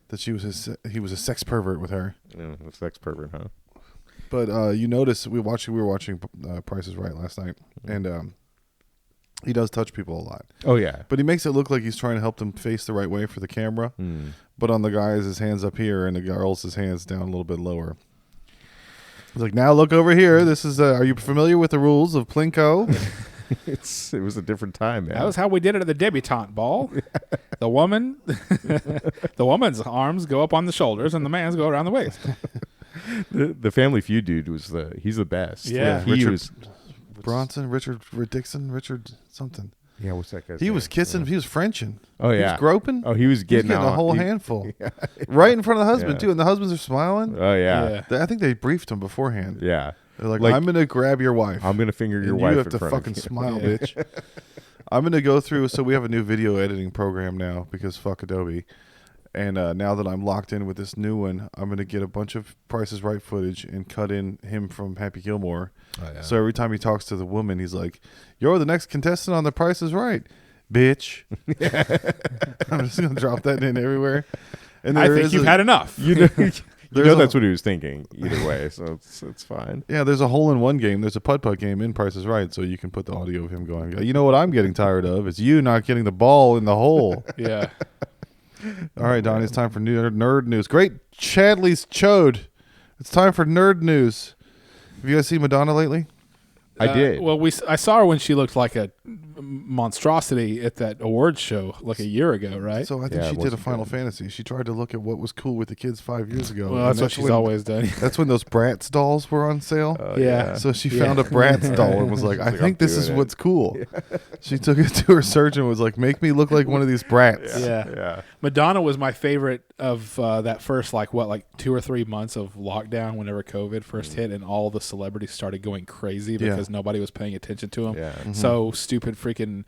[SPEAKER 2] That he was a sex pervert with her.
[SPEAKER 1] Yeah, the sex pervert, huh?
[SPEAKER 2] But you notice we were watching Price is Right last night, and he does touch people a lot.
[SPEAKER 1] Oh yeah.
[SPEAKER 2] But he makes it look like he's trying to help them face the right way for the camera. But on the guys, his hands up here, and the girls, his hands down a little bit lower. He's like, now look over here. This is. Are you familiar with the rules of Plinko?
[SPEAKER 1] It was a different time, man.
[SPEAKER 3] That was how we did it at the debutante ball. The woman's arms go up on the shoulders and the man's go around the waist.
[SPEAKER 1] the Family Feud dude he's the best.
[SPEAKER 3] Yeah.
[SPEAKER 1] Like, he
[SPEAKER 2] Richard
[SPEAKER 1] was.
[SPEAKER 2] Bronson, Richard Dixon, Richard something.
[SPEAKER 1] Yeah, what's that guy's
[SPEAKER 2] He
[SPEAKER 1] name?
[SPEAKER 2] was kissing. He was Frenching.
[SPEAKER 1] Oh
[SPEAKER 2] He
[SPEAKER 1] yeah.
[SPEAKER 2] was groping.
[SPEAKER 1] Oh, he was getting,
[SPEAKER 2] a
[SPEAKER 1] on.
[SPEAKER 2] whole handful, right in front of the husband
[SPEAKER 1] Yeah.
[SPEAKER 2] too, and the husbands are smiling.
[SPEAKER 1] Oh yeah.
[SPEAKER 2] I think they briefed him beforehand.
[SPEAKER 1] Yeah.
[SPEAKER 2] They're like,
[SPEAKER 1] Like,
[SPEAKER 2] I'm gonna grab your wife.
[SPEAKER 1] I'm gonna finger your
[SPEAKER 2] and
[SPEAKER 1] wife.
[SPEAKER 2] You have
[SPEAKER 1] in
[SPEAKER 2] to
[SPEAKER 1] front of
[SPEAKER 2] fucking
[SPEAKER 1] you.
[SPEAKER 2] smile, bitch. I'm gonna go through. So we have a new video editing program now because fuck Adobe. And now that I'm locked in with this new one, I'm gonna get a bunch of Price is Right footage and cut in him from Happy Gilmore.
[SPEAKER 1] Oh, yeah.
[SPEAKER 2] So every time he talks to the woman, he's like, "You're the next contestant on The Price is Right, bitch." I'm just gonna drop that in everywhere. And
[SPEAKER 3] I
[SPEAKER 2] there
[SPEAKER 3] think
[SPEAKER 2] is
[SPEAKER 3] you've had enough.
[SPEAKER 1] You that's what he was thinking either way, so it's fine.
[SPEAKER 2] Yeah, there's a hole-in-one game. There's a putt-putt game in Price is Right, so you can put the audio of him going, you know what I'm getting tired of? Is you not getting the ball in the hole.
[SPEAKER 3] Yeah.
[SPEAKER 2] All right, Donnie, it's time for nerd news. Great Chadley's chode. It's time for nerd news. Have you guys seen Madonna lately?
[SPEAKER 1] I did.
[SPEAKER 3] Well, I saw her when she looked like a monstrosity at that awards show like a year ago, right?
[SPEAKER 2] So I think
[SPEAKER 1] Yeah,
[SPEAKER 2] she
[SPEAKER 1] it
[SPEAKER 2] did a
[SPEAKER 1] wasn't
[SPEAKER 2] Final
[SPEAKER 1] good.
[SPEAKER 2] Fantasy. She tried to look at what was cool with the kids 5 years ago.
[SPEAKER 3] Well,
[SPEAKER 2] and
[SPEAKER 3] that's what she's
[SPEAKER 2] when-
[SPEAKER 3] always done.
[SPEAKER 2] That's when those Bratz dolls were on sale.
[SPEAKER 3] Yeah.
[SPEAKER 2] So she found a Bratz doll and was like, I
[SPEAKER 1] like,
[SPEAKER 2] think
[SPEAKER 1] I'm
[SPEAKER 2] this is
[SPEAKER 1] doing it.
[SPEAKER 2] what's cool. She took it to her surgeon and was like, make me look like one of these Bratz.
[SPEAKER 3] Yeah. Madonna was my favorite of that first, like 2 or 3 months of lockdown whenever COVID first hit and all the celebrities started going crazy because nobody was paying attention to them.
[SPEAKER 1] Yeah.
[SPEAKER 3] So stupid freaking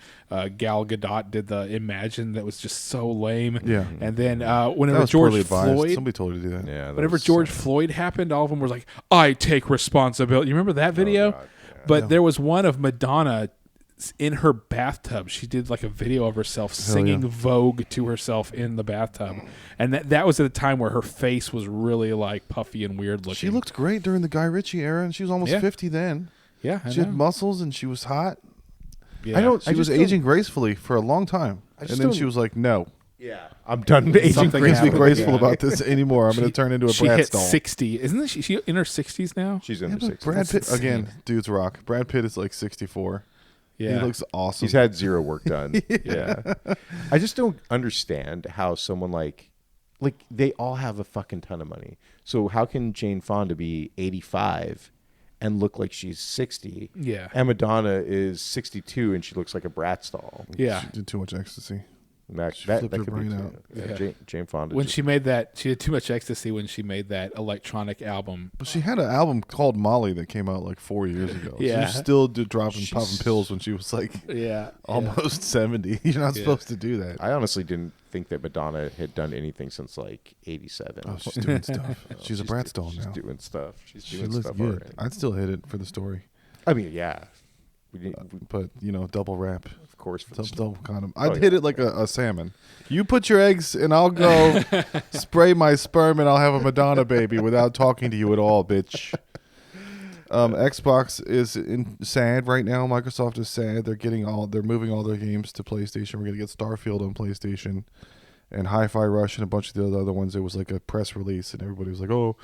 [SPEAKER 3] Gal Gadot did the Imagine that was just so lame.
[SPEAKER 2] Yeah.
[SPEAKER 3] And then
[SPEAKER 2] That
[SPEAKER 3] whenever
[SPEAKER 2] was
[SPEAKER 3] George
[SPEAKER 2] poorly advised.
[SPEAKER 3] Floyd...
[SPEAKER 2] Somebody told her to do that.
[SPEAKER 1] Yeah. that
[SPEAKER 3] Whenever
[SPEAKER 1] was
[SPEAKER 3] George
[SPEAKER 1] so-
[SPEAKER 3] Floyd happened, all of them were like, I take responsibility. You remember that video?
[SPEAKER 1] God, yeah.
[SPEAKER 3] But there was one of Madonna in her bathtub. She did like a video of herself singing Vogue to herself in the bathtub. And that was at a time where her face was really like puffy and weird looking.
[SPEAKER 2] She looked great during the Guy Ritchie era, and she was almost
[SPEAKER 3] Yeah.
[SPEAKER 2] 50 then.
[SPEAKER 3] Yeah, I
[SPEAKER 2] She had
[SPEAKER 3] know.
[SPEAKER 2] muscles, and she was hot.
[SPEAKER 3] Yeah.
[SPEAKER 2] She was aging gracefully for a long time. And
[SPEAKER 1] just
[SPEAKER 2] then
[SPEAKER 1] don't-
[SPEAKER 2] she was like, no.
[SPEAKER 1] Yeah. I'm done aging
[SPEAKER 3] Something
[SPEAKER 2] I can't be
[SPEAKER 3] happened.
[SPEAKER 2] graceful
[SPEAKER 3] Yeah.
[SPEAKER 2] about this anymore. I'm going to turn into a
[SPEAKER 3] She
[SPEAKER 2] Bratz
[SPEAKER 3] hit
[SPEAKER 2] doll.
[SPEAKER 3] 60. Isn't she in her 60s now?
[SPEAKER 1] She's in
[SPEAKER 2] Yeah,
[SPEAKER 1] her
[SPEAKER 2] but
[SPEAKER 1] 60s.
[SPEAKER 2] Brad Pitt,
[SPEAKER 3] That's insane.
[SPEAKER 2] again, dudes rock. Brad Pitt is like 64.
[SPEAKER 3] Yeah.
[SPEAKER 2] He looks awesome.
[SPEAKER 1] He's had zero work done. Yeah. I just don't understand how someone like they all have a fucking ton of money. So how can Jane Fonda be 85 and look like she's 60?
[SPEAKER 3] Yeah.
[SPEAKER 1] And Madonna is 62 and she looks like a Bratz doll.
[SPEAKER 3] Yeah.
[SPEAKER 2] She did too much ecstasy.
[SPEAKER 1] That,
[SPEAKER 2] She
[SPEAKER 1] that,
[SPEAKER 2] flipped
[SPEAKER 1] that
[SPEAKER 2] her
[SPEAKER 1] could be
[SPEAKER 2] brain
[SPEAKER 1] too.
[SPEAKER 2] out.
[SPEAKER 1] Yeah. Jane Fonda.
[SPEAKER 3] When
[SPEAKER 1] just-
[SPEAKER 3] she made that, she had too much ecstasy when she made that electronic album.
[SPEAKER 2] But she had an album called Molly that came out like 4 years ago.
[SPEAKER 3] Yeah.
[SPEAKER 2] She still did popping pills when she was like
[SPEAKER 3] Yeah.
[SPEAKER 2] almost 70. You're not supposed to do that.
[SPEAKER 1] I honestly didn't think that Madonna had done anything since like 87.
[SPEAKER 2] Oh, she's doing stuff. She's a Bratz doll
[SPEAKER 1] She's
[SPEAKER 2] now.
[SPEAKER 1] doing stuff. She's
[SPEAKER 2] She
[SPEAKER 1] doing
[SPEAKER 2] looks
[SPEAKER 1] stuff
[SPEAKER 2] good.
[SPEAKER 1] already.
[SPEAKER 2] I'd still hit it for the story.
[SPEAKER 1] I mean, yeah.
[SPEAKER 2] But, double wrap.
[SPEAKER 1] Of course. For
[SPEAKER 2] Double condom. I'd
[SPEAKER 1] yeah.
[SPEAKER 2] hit it like a salmon. You put your eggs and I'll go spray my sperm and I'll have a Madonna baby without talking to you at all, bitch. Xbox is sad right now. Microsoft is sad. They're moving all their games to PlayStation. We're gonna get Starfield on PlayStation and Hi-Fi Rush and a bunch of the other ones. It was like a press release and everybody was like, "Oh,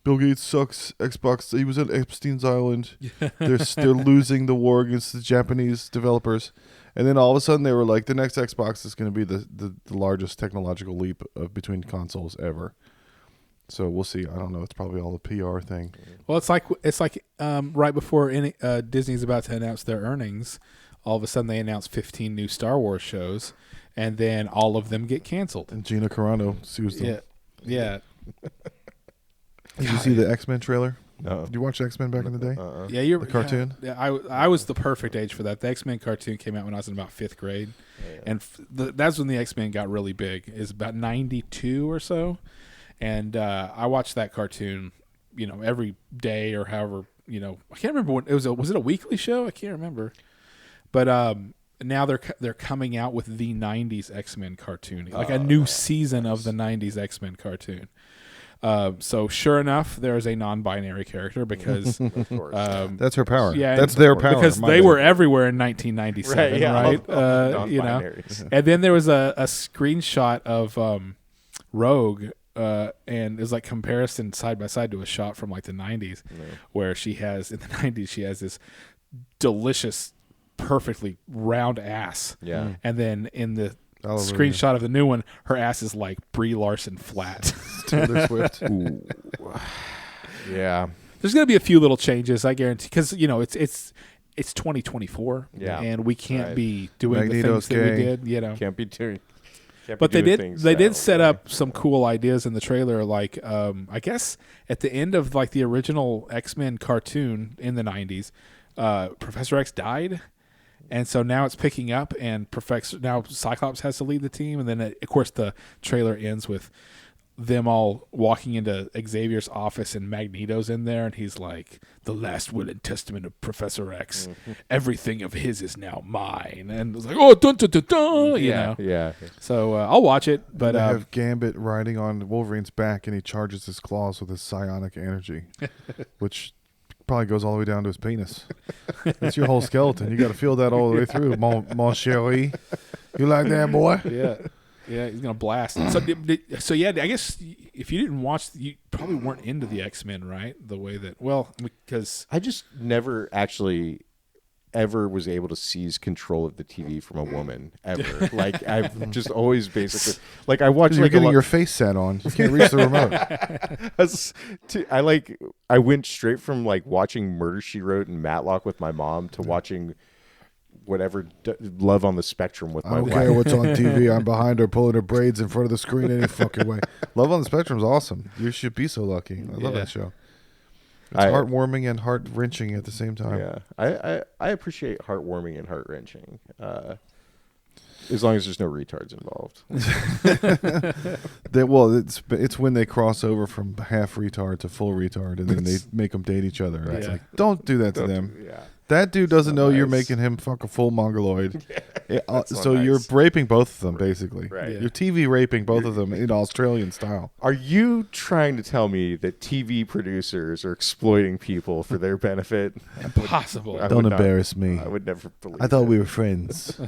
[SPEAKER 2] Bill Gates sucks. Xbox. He was at Epstein's Island. They're losing the war against the Japanese developers." And then all of a sudden they were like, the next Xbox is going to be the largest technological leap between consoles ever. So we'll see. I don't know. It's probably all the PR thing.
[SPEAKER 3] Well, it's like right before Disney's about to announce their earnings, all of a sudden they announce 15 new Star Wars shows, and then all of them get canceled.
[SPEAKER 2] And Gina Carano sues them.
[SPEAKER 3] Yeah.
[SPEAKER 2] Did you see the X-Men trailer?
[SPEAKER 1] No.
[SPEAKER 2] Did you watch X-Men back in the day?
[SPEAKER 3] Yeah, you're
[SPEAKER 2] The cartoon?
[SPEAKER 3] Yeah, I was the perfect age for that. The X-Men cartoon came out when I was in about 5th grade, and that's when the X-Men got really big. Is about 92 or so, and I watched that cartoon, every day or however. I can't remember when it was. Was it a weekly show? I can't remember, but now they're coming out with the 90s X-Men cartoon, like a new season of the 90s X-Men cartoon. So sure enough, there is a non-binary character because
[SPEAKER 1] Of course.
[SPEAKER 2] That's her power.
[SPEAKER 3] yeah,
[SPEAKER 2] That's
[SPEAKER 3] and-
[SPEAKER 2] their power.
[SPEAKER 3] because
[SPEAKER 2] My
[SPEAKER 3] they
[SPEAKER 2] bad.
[SPEAKER 3] were everywhere in 1997,
[SPEAKER 1] Right, yeah,
[SPEAKER 3] right?
[SPEAKER 1] all
[SPEAKER 3] Non-binaries. And then there was a screenshot of Rogue, and it was like comparison side by side to a shot from like the 90s, where she has in the 90s she has this delicious, perfectly round ass,
[SPEAKER 1] Yeah.
[SPEAKER 3] and then in the
[SPEAKER 2] Hallelujah.
[SPEAKER 3] screenshot of the new one, her ass is like Brie Larson flat.
[SPEAKER 2] Taylor Swift.
[SPEAKER 1] Yeah.
[SPEAKER 3] There's going to be a few little changes, I guarantee, because it's 2024,
[SPEAKER 1] Yeah.
[SPEAKER 3] and we can't
[SPEAKER 1] Right.
[SPEAKER 3] be doing
[SPEAKER 2] Magneto's
[SPEAKER 3] the things that we
[SPEAKER 2] gay.
[SPEAKER 3] did,
[SPEAKER 1] Can't be doing. Can't
[SPEAKER 3] But
[SPEAKER 1] be
[SPEAKER 3] they
[SPEAKER 1] doing
[SPEAKER 3] did
[SPEAKER 1] things
[SPEAKER 3] they did
[SPEAKER 1] that
[SPEAKER 3] set
[SPEAKER 1] way.
[SPEAKER 3] up some cool ideas in the trailer, like I guess at the end of like the original X-Men cartoon in the 90s, Professor X died. And so now it's picking up, and Cyclops has to lead the team, and then of course the trailer ends with them all walking into Xavier's office and Magneto's in there, and he's like, "The last will and testament of Professor X. Everything of his is now mine." And it's like, "Oh, dun dun dun dun," you know.
[SPEAKER 1] Yeah.
[SPEAKER 3] So I'll watch it, but
[SPEAKER 2] They have Gambit riding on Wolverine's back, and he charges his claws with his psionic energy, which probably goes all the way down to his penis. That's your whole skeleton. You got to feel that all the way through, mon chéri. You like that, boy?
[SPEAKER 3] yeah, he's gonna blast. So yeah, I guess if you didn't watch, you probably weren't into the X-Men, right? The way that, because
[SPEAKER 1] I just never actually ever was able to seize control of the TV from a woman ever. Like I've just always basically like I watch
[SPEAKER 2] You're
[SPEAKER 1] like
[SPEAKER 2] getting your face set on. You can't reach the remote.
[SPEAKER 1] I went straight from like watching Murder She Wrote and Matlock with my mom to watching whatever Love on the Spectrum with
[SPEAKER 2] I
[SPEAKER 1] my
[SPEAKER 2] don't
[SPEAKER 1] wife.
[SPEAKER 2] care what's on TV. I'm behind her pulling her braids in front of the screen any fucking way. Love on the Spectrum's awesome. You should be so lucky. I love that show. It's heartwarming and heart-wrenching at the same time.
[SPEAKER 1] Yeah, I appreciate heartwarming and heart-wrenching, as long as there's no retards involved.
[SPEAKER 2] It's when they cross over from half retard to full retard, and then they make them date each other. It's like, don't do that to them.
[SPEAKER 1] Yeah.
[SPEAKER 2] That dude doesn't know you're
[SPEAKER 1] nice.
[SPEAKER 2] making him fuck a full mongoloid. So
[SPEAKER 1] nice.
[SPEAKER 2] you're raping both of them, basically.
[SPEAKER 1] Right.
[SPEAKER 2] You're TV raping both of them in Australian style.
[SPEAKER 1] Are you trying to tell me that TV producers are exploiting people for their benefit?
[SPEAKER 3] impossible.
[SPEAKER 1] I
[SPEAKER 2] Don't
[SPEAKER 1] would not-
[SPEAKER 2] embarrass me.
[SPEAKER 1] I would never believe
[SPEAKER 2] I thought
[SPEAKER 1] that.
[SPEAKER 2] we were friends.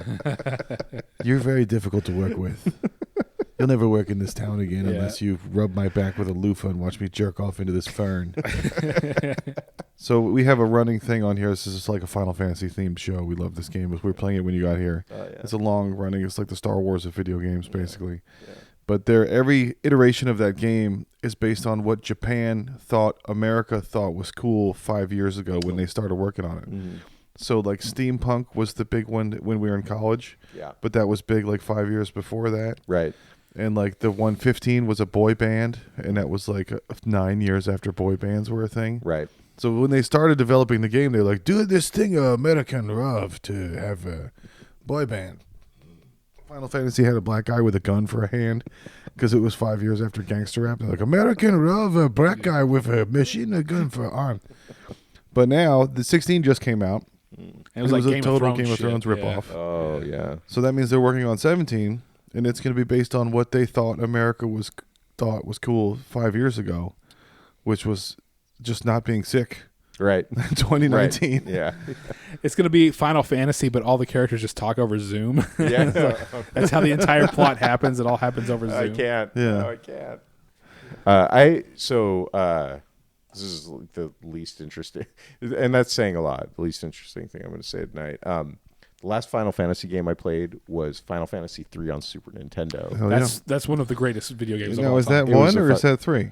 [SPEAKER 2] You're very difficult to work with. You'll never work in this town again unless you rub my back with a loofah and watch me jerk off into this fern. So we have a running thing on here. This is just like a Final Fantasy themed show. We love this game. We were playing it when you got here. It's a long running. It's like the Star Wars of video games, basically. Yeah. But every iteration of that game is based on what Japan thought America thought was cool 5 years ago when they started working on it. Mm-hmm. So like steampunk was the big one when we were in college.
[SPEAKER 1] Yeah.
[SPEAKER 2] But that was big like 5 years before that.
[SPEAKER 1] Right.
[SPEAKER 2] And like the 115 was a boy band, and that was like 9 years after boy bands were a thing.
[SPEAKER 1] Right.
[SPEAKER 2] So when they started developing the game, they were like, do this thing American love to have a boy band. Final Fantasy had a black guy with a gun for a hand because it was 5 years after gangster rap. They're like, American love a black guy with a machine gun for an arm. But now the 16 just came out.
[SPEAKER 3] It was like
[SPEAKER 2] a
[SPEAKER 3] Game of
[SPEAKER 2] total
[SPEAKER 3] Thrones
[SPEAKER 2] Game of
[SPEAKER 3] shit,
[SPEAKER 2] Thrones
[SPEAKER 3] yeah.
[SPEAKER 2] ripoff.
[SPEAKER 1] Oh yeah.
[SPEAKER 2] So that means they're working on 17, and it's going to be based on what they thought America thought was cool 5 years ago, which was just not being sick.
[SPEAKER 1] Right.
[SPEAKER 2] 2019.
[SPEAKER 1] Right. Yeah.
[SPEAKER 3] It's going to be Final Fantasy, but all the characters just talk over Zoom.
[SPEAKER 1] Yeah.
[SPEAKER 3] That's how the entire plot happens. It all happens over Zoom.
[SPEAKER 1] I can't.
[SPEAKER 2] Yeah.
[SPEAKER 1] No, I can't. This is the least interesting, and that's saying a lot. The least interesting thing I'm going to say tonight. The last Final Fantasy game I played was Final Fantasy 3 on Super Nintendo.
[SPEAKER 2] Hell
[SPEAKER 3] That's one of the greatest video games of
[SPEAKER 2] Now,
[SPEAKER 3] all
[SPEAKER 2] is
[SPEAKER 3] time.
[SPEAKER 2] that
[SPEAKER 1] It was
[SPEAKER 2] one
[SPEAKER 1] a
[SPEAKER 2] or is that 3?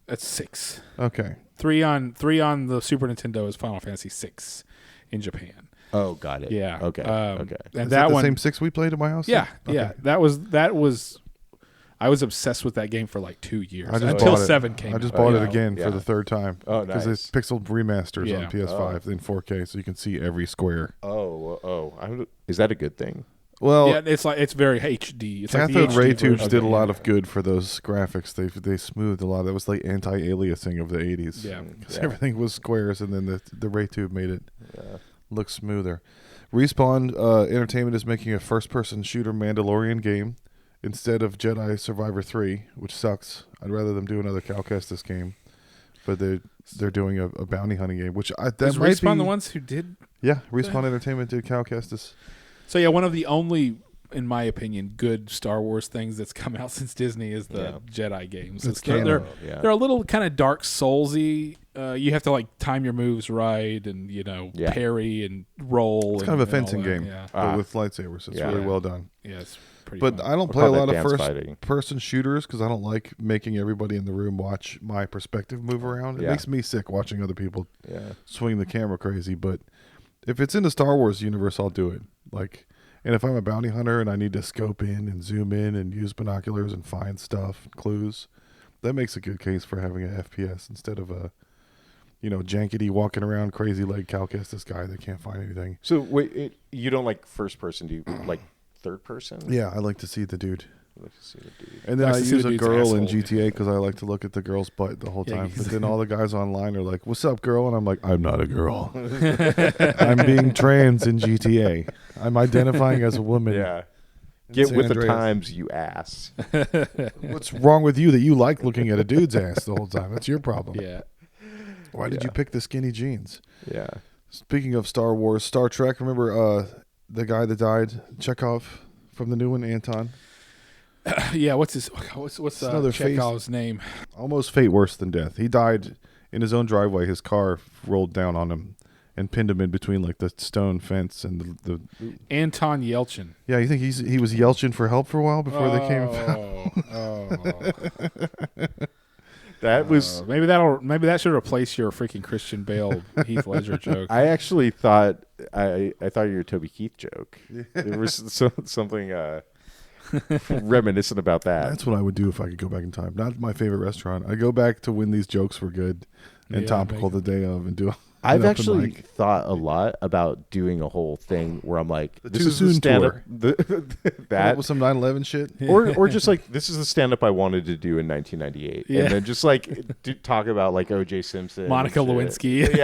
[SPEAKER 3] That's 6.
[SPEAKER 2] Okay.
[SPEAKER 3] 3 on the Super Nintendo is Final Fantasy 6 in Japan.
[SPEAKER 1] Oh, got it.
[SPEAKER 3] Yeah.
[SPEAKER 1] Okay. Okay.
[SPEAKER 3] And
[SPEAKER 2] Is
[SPEAKER 3] that
[SPEAKER 2] the
[SPEAKER 3] one,
[SPEAKER 2] same 6 we played at my house?
[SPEAKER 3] yeah,
[SPEAKER 2] Okay.
[SPEAKER 3] yeah. That was. I was obsessed with that game for like 2 years
[SPEAKER 2] I just
[SPEAKER 3] until
[SPEAKER 2] bought it.
[SPEAKER 3] 7 came.
[SPEAKER 2] I just
[SPEAKER 3] out.
[SPEAKER 2] bought
[SPEAKER 3] Yeah.
[SPEAKER 2] it again
[SPEAKER 1] Yeah.
[SPEAKER 2] for the third time.
[SPEAKER 1] Oh,
[SPEAKER 2] Because
[SPEAKER 1] nice.
[SPEAKER 2] it's pixel remasters
[SPEAKER 3] Yeah.
[SPEAKER 2] on PS5 in 4K, so you can see every square.
[SPEAKER 1] Is that a good thing?
[SPEAKER 2] Well,
[SPEAKER 3] Yeah, it's very HD. It's like the
[SPEAKER 2] cathode
[SPEAKER 3] HD
[SPEAKER 2] ray tubes
[SPEAKER 3] version.
[SPEAKER 2] did a lot
[SPEAKER 3] Yeah.
[SPEAKER 2] of good for those graphics. They smoothed a lot. That was like anti-aliasing of the 80s.
[SPEAKER 3] Yeah.
[SPEAKER 2] Because
[SPEAKER 1] Yeah.
[SPEAKER 2] everything was squares, and then the ray tube made it look smoother. Respawn Entertainment is making a first-person shooter Mandalorian game instead of Jedi Survivor 3, which sucks. I'd rather them do another Cal Kestis game. But they're doing a bounty hunting game, which that
[SPEAKER 3] Is
[SPEAKER 2] might
[SPEAKER 3] Respawn
[SPEAKER 2] be,
[SPEAKER 3] the ones who did?
[SPEAKER 2] Yeah, Respawn Entertainment did Cal Kestis.
[SPEAKER 3] So yeah, one of the only, in my opinion, good Star Wars things that's come out since Disney is the Jedi games.
[SPEAKER 2] It's
[SPEAKER 3] They're
[SPEAKER 2] canon.
[SPEAKER 3] they're a little kind of Dark Soulsy. You have to like time your moves right, and parry and roll.
[SPEAKER 2] It's kind of a fencing game,
[SPEAKER 3] Yeah,
[SPEAKER 2] but with lightsabers. It's really well done.
[SPEAKER 3] yeah, it's pretty.
[SPEAKER 2] But
[SPEAKER 3] fun.
[SPEAKER 2] I don't
[SPEAKER 1] We'll
[SPEAKER 2] play a
[SPEAKER 1] call
[SPEAKER 2] lot
[SPEAKER 1] that
[SPEAKER 2] of
[SPEAKER 1] dance fighting.
[SPEAKER 2] first-person shooters because I don't like making everybody in the room watch my perspective move around. It
[SPEAKER 1] Yeah.
[SPEAKER 2] makes me sick watching other people
[SPEAKER 1] Yeah.
[SPEAKER 2] swing the camera crazy. But if it's in the Star Wars universe, I'll do it. And if I'm a bounty hunter and I need to scope in and zoom in and use binoculars and find stuff, clues, that makes a good case for having an FPS instead of a, jankety walking around crazy like Cal Kestis guy that can't find anything.
[SPEAKER 1] So wait, you don't like first person? Do you like third person?
[SPEAKER 2] Yeah, I like to see the dude.
[SPEAKER 1] Like to see the dude.
[SPEAKER 2] And then
[SPEAKER 3] Nice
[SPEAKER 2] I
[SPEAKER 3] to see
[SPEAKER 2] use
[SPEAKER 3] the
[SPEAKER 2] a
[SPEAKER 3] dude's
[SPEAKER 2] girl in
[SPEAKER 3] asshole.
[SPEAKER 2] GTA because I like to look at the girl's butt the whole
[SPEAKER 3] Yeah,
[SPEAKER 2] time.
[SPEAKER 3] you-
[SPEAKER 2] But then all the guys online are like, "What's up, girl?" And I'm like, "I'm not a girl. I'm being trans in GTA. I'm identifying as a woman."
[SPEAKER 1] Yeah.
[SPEAKER 2] in
[SPEAKER 1] Get
[SPEAKER 2] San
[SPEAKER 1] with the
[SPEAKER 2] Andreas.
[SPEAKER 1] times, you ass.
[SPEAKER 2] What's wrong with you that you like looking at a dude's ass the whole time? That's your problem.
[SPEAKER 3] Yeah.
[SPEAKER 2] Why did you pick the skinny jeans?
[SPEAKER 1] Yeah.
[SPEAKER 2] Speaking of Star Wars, Star Trek, remember the guy that died, Chekhov, from the new one, Anton?
[SPEAKER 3] Yeah. What's
[SPEAKER 2] another face.
[SPEAKER 3] Chekhov's name?
[SPEAKER 2] Almost fate worse than death. He died in his own driveway. His car rolled down on him and pinned him in between like the stone fence and the
[SPEAKER 3] Anton Yelchin.
[SPEAKER 2] Yeah, you think he was Yelchin for help for a while before they came?
[SPEAKER 1] That was.
[SPEAKER 3] Maybe that should replace your freaking Christian Bale Heath Ledger joke.
[SPEAKER 1] I actually thought I thought you were a Toby Keith joke. There was something reminiscent about that.
[SPEAKER 2] That's what I would do if I could go back in time. Not my favorite restaurant. I go back to when these jokes were good and
[SPEAKER 3] Yeah,
[SPEAKER 2] topical the day of and do.
[SPEAKER 1] I've
[SPEAKER 2] an open
[SPEAKER 1] actually
[SPEAKER 2] mic.
[SPEAKER 1] thought a lot about doing a whole thing where I'm like,
[SPEAKER 2] The
[SPEAKER 1] this
[SPEAKER 2] Too
[SPEAKER 1] is the
[SPEAKER 2] Soon
[SPEAKER 1] stand-up,
[SPEAKER 2] tour. That
[SPEAKER 1] that,
[SPEAKER 2] was some 9/11 shit.
[SPEAKER 1] or just like this is the stand-up I wanted to do in 1998,
[SPEAKER 3] Yeah.
[SPEAKER 1] and then just like talk about like O.J. Simpson,
[SPEAKER 3] Monica
[SPEAKER 1] and shit.
[SPEAKER 3] Lewinsky.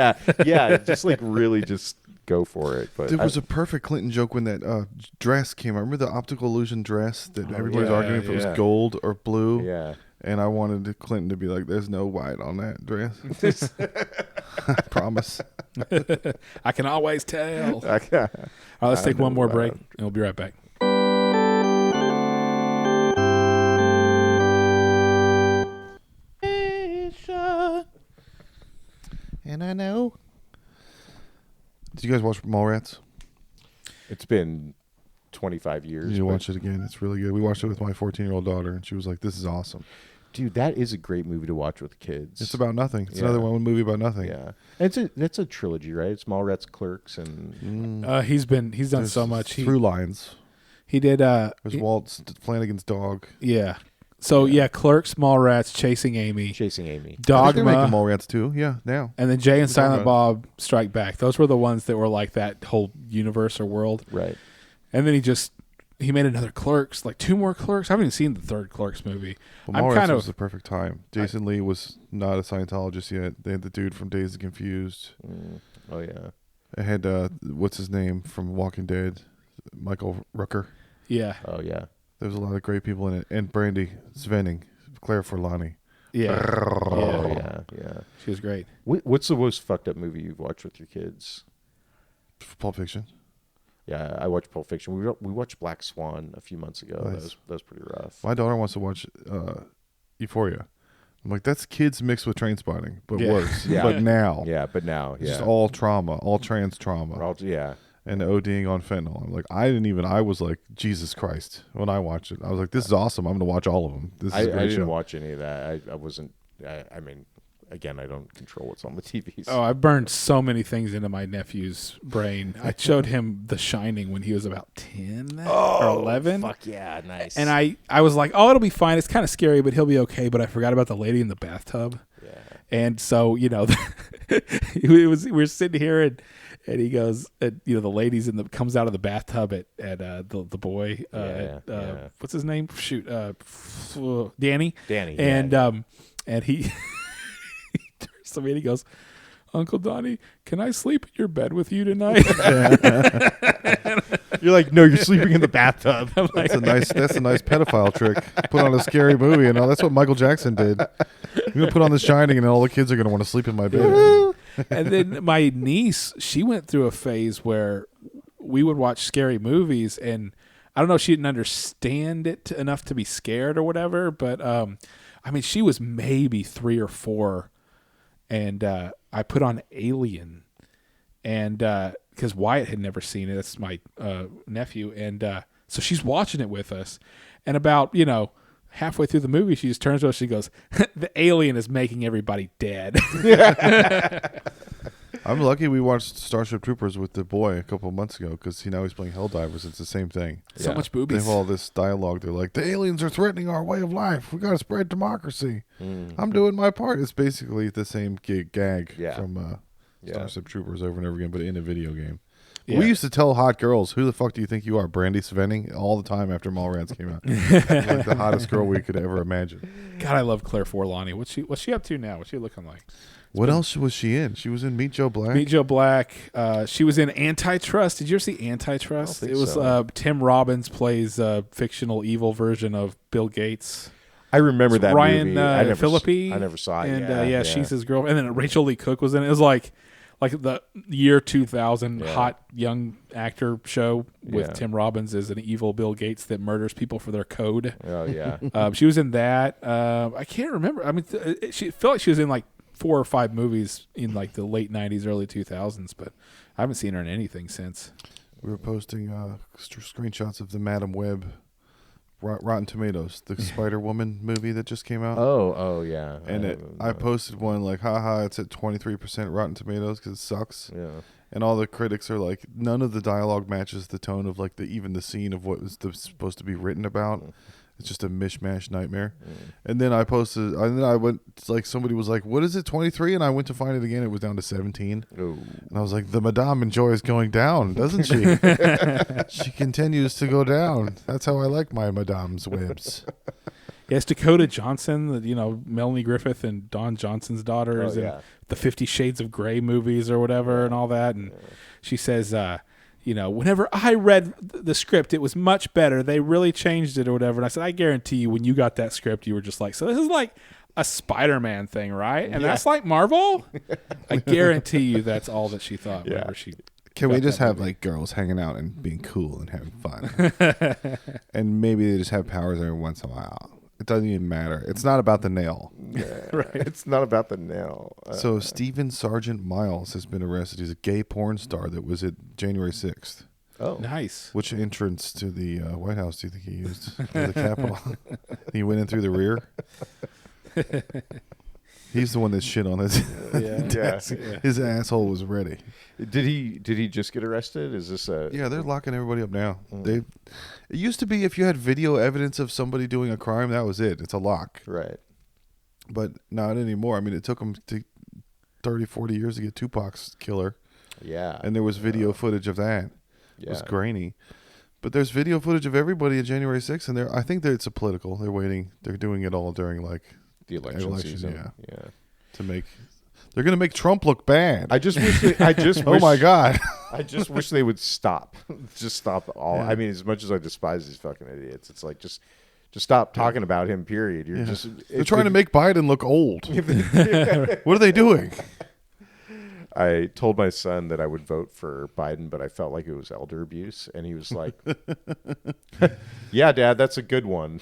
[SPEAKER 1] yeah, just like really just go for it. But
[SPEAKER 2] There was a perfect Clinton joke when that dress came out. Remember the optical illusion dress that everybody's
[SPEAKER 3] yeah,
[SPEAKER 2] arguing if it
[SPEAKER 1] yeah.
[SPEAKER 2] was gold or blue?
[SPEAKER 1] yeah.
[SPEAKER 2] And I wanted Clinton to be like, "There's no white on that dress." I promise.
[SPEAKER 3] I can always tell. All right,
[SPEAKER 1] Okay.
[SPEAKER 3] let's
[SPEAKER 1] I
[SPEAKER 3] take one
[SPEAKER 1] know
[SPEAKER 3] more
[SPEAKER 1] that.
[SPEAKER 3] break, and we'll be right back.
[SPEAKER 2] And I know. Did you guys watch Mallrats?
[SPEAKER 1] It's been 25 years.
[SPEAKER 2] You need to
[SPEAKER 1] but-
[SPEAKER 2] watch it again. It's really good. We watched it with my 14-year-old daughter, and she was like, "This is awesome."
[SPEAKER 1] Dude, that is a great movie to watch with kids.
[SPEAKER 2] It's about nothing. It's
[SPEAKER 1] Yeah.
[SPEAKER 2] another one movie about nothing.
[SPEAKER 1] Yeah, and it's a trilogy, right? It's Mallrats, Clerks, and
[SPEAKER 3] He's done
[SPEAKER 2] There's
[SPEAKER 3] so much.
[SPEAKER 2] through lines.
[SPEAKER 3] He did.
[SPEAKER 2] There's Walt Flanagan's dog.
[SPEAKER 3] Yeah. So yeah, Clerks, Mallrats, Chasing Amy,
[SPEAKER 1] Chasing Amy.
[SPEAKER 2] I think they're making
[SPEAKER 3] Dogma,
[SPEAKER 2] Mallrats too. Yeah, now.
[SPEAKER 3] and then Jay and
[SPEAKER 2] talking
[SPEAKER 3] Silent Bob Strike Back. Those were the ones that were like that whole universe or world.
[SPEAKER 1] Right.
[SPEAKER 3] And then he made another Clerks, like 2 more Clerks. I haven't even seen the third Clerks movie.
[SPEAKER 2] Well,
[SPEAKER 3] I'm
[SPEAKER 2] Mallrats
[SPEAKER 3] kind
[SPEAKER 2] was
[SPEAKER 3] of
[SPEAKER 2] the perfect time. Jason Lee was not a Scientologist yet. They had the dude from Dazed and Confused.
[SPEAKER 1] Oh yeah.
[SPEAKER 2] It had what's his name from Walking Dead, Michael Rooker.
[SPEAKER 3] yeah.
[SPEAKER 1] Oh yeah.
[SPEAKER 2] There was a lot of great people in it, and Brandy Svenning, Claire Forlani.
[SPEAKER 3] Yeah.
[SPEAKER 1] Oh
[SPEAKER 3] Yeah.
[SPEAKER 1] yeah.
[SPEAKER 3] She was great.
[SPEAKER 1] What's the most fucked up movie you've watched with your kids?
[SPEAKER 2] Pulp Fiction.
[SPEAKER 1] Yeah, I watched Pulp Fiction. We watched Black Swan a few months ago.
[SPEAKER 2] Nice.
[SPEAKER 1] That was pretty rough.
[SPEAKER 2] My daughter wants to watch Euphoria. I'm like, that's kids mixed with Train Spotting, but
[SPEAKER 3] Yeah.
[SPEAKER 2] worse.
[SPEAKER 1] Yeah.
[SPEAKER 2] But now,
[SPEAKER 1] Yeah, but now,
[SPEAKER 2] it's
[SPEAKER 1] yeah.
[SPEAKER 2] just all trauma, all trans trauma,
[SPEAKER 1] We're all- yeah.
[SPEAKER 2] and ODing on fentanyl. I'm like, I was like, Jesus Christ when I watched it. I was like, this is awesome. I'm going to watch all of them. This is
[SPEAKER 1] I
[SPEAKER 2] a great
[SPEAKER 1] didn't
[SPEAKER 2] show.
[SPEAKER 1] watch any of that. I wasn't. I mean, again, I don't control what's on the TVs.
[SPEAKER 3] Oh, I burned so many things into my nephew's brain. I showed him The Shining when he was about 10 or 11.
[SPEAKER 1] Fuck yeah, nice.
[SPEAKER 3] And I was like, oh, it'll be fine. It's kind of scary, but he'll be okay. But I forgot about the lady in the bathtub.
[SPEAKER 1] Yeah.
[SPEAKER 3] And so, we were sitting here and he goes, the lady's comes out of the bathtub at the boy,
[SPEAKER 1] Yeah.
[SPEAKER 3] what's his name? Shoot, Danny.
[SPEAKER 1] Danny.
[SPEAKER 3] And he, he turns to me and he goes, Uncle Donnie, can I sleep in your bed with you tonight?
[SPEAKER 1] You're like, no, you're sleeping in the bathtub.
[SPEAKER 3] I'm like,
[SPEAKER 2] That's a nice pedophile trick. Put on a scary movie, and all. That's what Michael Jackson did. You're gonna put on The Shining, and all the kids are gonna want to sleep in my bed.
[SPEAKER 3] and then my niece, she went through a phase where we would watch scary movies, and I don't know if she didn't understand it enough to be scared or whatever, but I mean, she was maybe 3 or 4, and I put on Alien, and because Wyatt had never seen it, that's my nephew, and so she's watching it with us, and about halfway through the movie, she just turns to us, she goes, "The alien is making everybody dead."
[SPEAKER 2] I'm lucky we watched Starship Troopers with the boy a couple of months ago because now he's playing Helldivers. It's the same thing.
[SPEAKER 3] So much
[SPEAKER 2] They
[SPEAKER 3] boobies.
[SPEAKER 2] have all this dialogue. They're like, the aliens are threatening our way of life. We got to spread democracy. I'm doing my part. It's basically the same gag
[SPEAKER 1] Yeah.
[SPEAKER 2] from Starship Troopers over and over again, but in a video game.
[SPEAKER 3] Yeah.
[SPEAKER 2] We used to tell hot girls, "Who the fuck do you think you are, Brandy Svenning?" all the time after Mallrats came out. Like the hottest girl we could ever imagine.
[SPEAKER 3] God, I love Claire Forlani. What's she up to now? What's she looking like?
[SPEAKER 2] What else was she in? She was in Meet Joe Black.
[SPEAKER 3] Meet Joe Black. She was in Antitrust. Did you ever see Antitrust?
[SPEAKER 1] I don't
[SPEAKER 3] It
[SPEAKER 1] think
[SPEAKER 3] was
[SPEAKER 1] so.
[SPEAKER 3] Tim Robbins plays a fictional evil version of Bill Gates.
[SPEAKER 1] I remember
[SPEAKER 3] It's
[SPEAKER 1] that
[SPEAKER 3] Ryan
[SPEAKER 1] movie. I never,
[SPEAKER 3] Phillippe.
[SPEAKER 1] I never saw it.
[SPEAKER 3] And
[SPEAKER 1] yeah,
[SPEAKER 3] she's his girl. And then Rachel Lee Cook was in it. It was like the year 2000
[SPEAKER 1] Yeah.
[SPEAKER 3] hot young actor show with
[SPEAKER 1] Yeah.
[SPEAKER 3] Tim Robbins as an evil Bill Gates that murders people for their code.
[SPEAKER 1] Oh yeah.
[SPEAKER 3] She was in that. I can't remember. I mean, she felt like she was in like 4 or 5 movies in like the late 90s, early 2000s, but I haven't seen her in anything since.
[SPEAKER 2] We were posting screenshots of the Madam Web Rotten Tomatoes, the Spider Woman movie that just came out.
[SPEAKER 1] Oh yeah.
[SPEAKER 2] And I posted one like, haha, it's at 23% Rotten Tomatoes because it sucks.
[SPEAKER 1] Yeah.
[SPEAKER 2] And all the critics are like, none of the dialogue matches the tone of like even the scene of what was supposed to be written about. It's just a mishmash nightmare. And then I posted, and then I went, like, somebody was like, what is it, 23? And I went to find it again. It was down to 17.
[SPEAKER 1] Oh.
[SPEAKER 2] And I was like, the Madame enjoys going down, doesn't she? She continues to go down. That's how I like my Madame's webs.
[SPEAKER 3] Yes, Dakota Johnson, Melanie Griffith and Don Johnson's daughter is in the 50 Shades of Grey movies or whatever and all that. And she says, whenever I read the script, it was much better. They really changed it or whatever. And I said, I guarantee you, when you got that script, you were just like, so this is like a Spider-Man thing, right? And that's like Marvel? I guarantee you that's all that she thought whenever she...
[SPEAKER 2] Can we just have like girls hanging out and being cool and having fun? And maybe they just have powers every once in a while. It doesn't even matter. It's not about the nail.
[SPEAKER 1] Right. It's not about the nail.
[SPEAKER 2] So Stephen Sergeant Miles has been arrested. He's a gay porn star that was at January 6th.
[SPEAKER 1] Oh.
[SPEAKER 3] Nice.
[SPEAKER 2] Which entrance to the White House do you think he used? Or the Capitol? He went in through the rear? He's the one that shit on his desk.
[SPEAKER 3] Yeah.
[SPEAKER 2] His asshole was ready.
[SPEAKER 1] Did he just get arrested? Is this a...
[SPEAKER 2] Yeah, they're locking everybody up now. It used to be if you had video evidence of somebody doing a crime, that was it. It's a lock.
[SPEAKER 1] Right.
[SPEAKER 2] But not anymore. I mean, it took them 30, 40 years to get Tupac's killer.
[SPEAKER 1] Yeah.
[SPEAKER 2] And there was video footage of that. It was
[SPEAKER 1] Yeah.
[SPEAKER 2] grainy. But there's video footage of everybody at January 6th, and I think that it's a political. They're waiting. They're doing it all during like
[SPEAKER 1] The election season.
[SPEAKER 2] Yeah. To make... They're going to make Trump look bad.
[SPEAKER 1] I just wish...
[SPEAKER 2] Oh, my God.
[SPEAKER 1] I just wish they would stop. Just stop all...
[SPEAKER 2] Yeah.
[SPEAKER 1] I mean, as much as I despise these fucking idiots, it's like, just stop talking about him, period. You're just...
[SPEAKER 2] They're trying to make Biden look old. What are they doing?
[SPEAKER 1] I told my son that I would vote for Biden, but I felt like it was elder abuse. And he was like, yeah, Dad, that's a good one.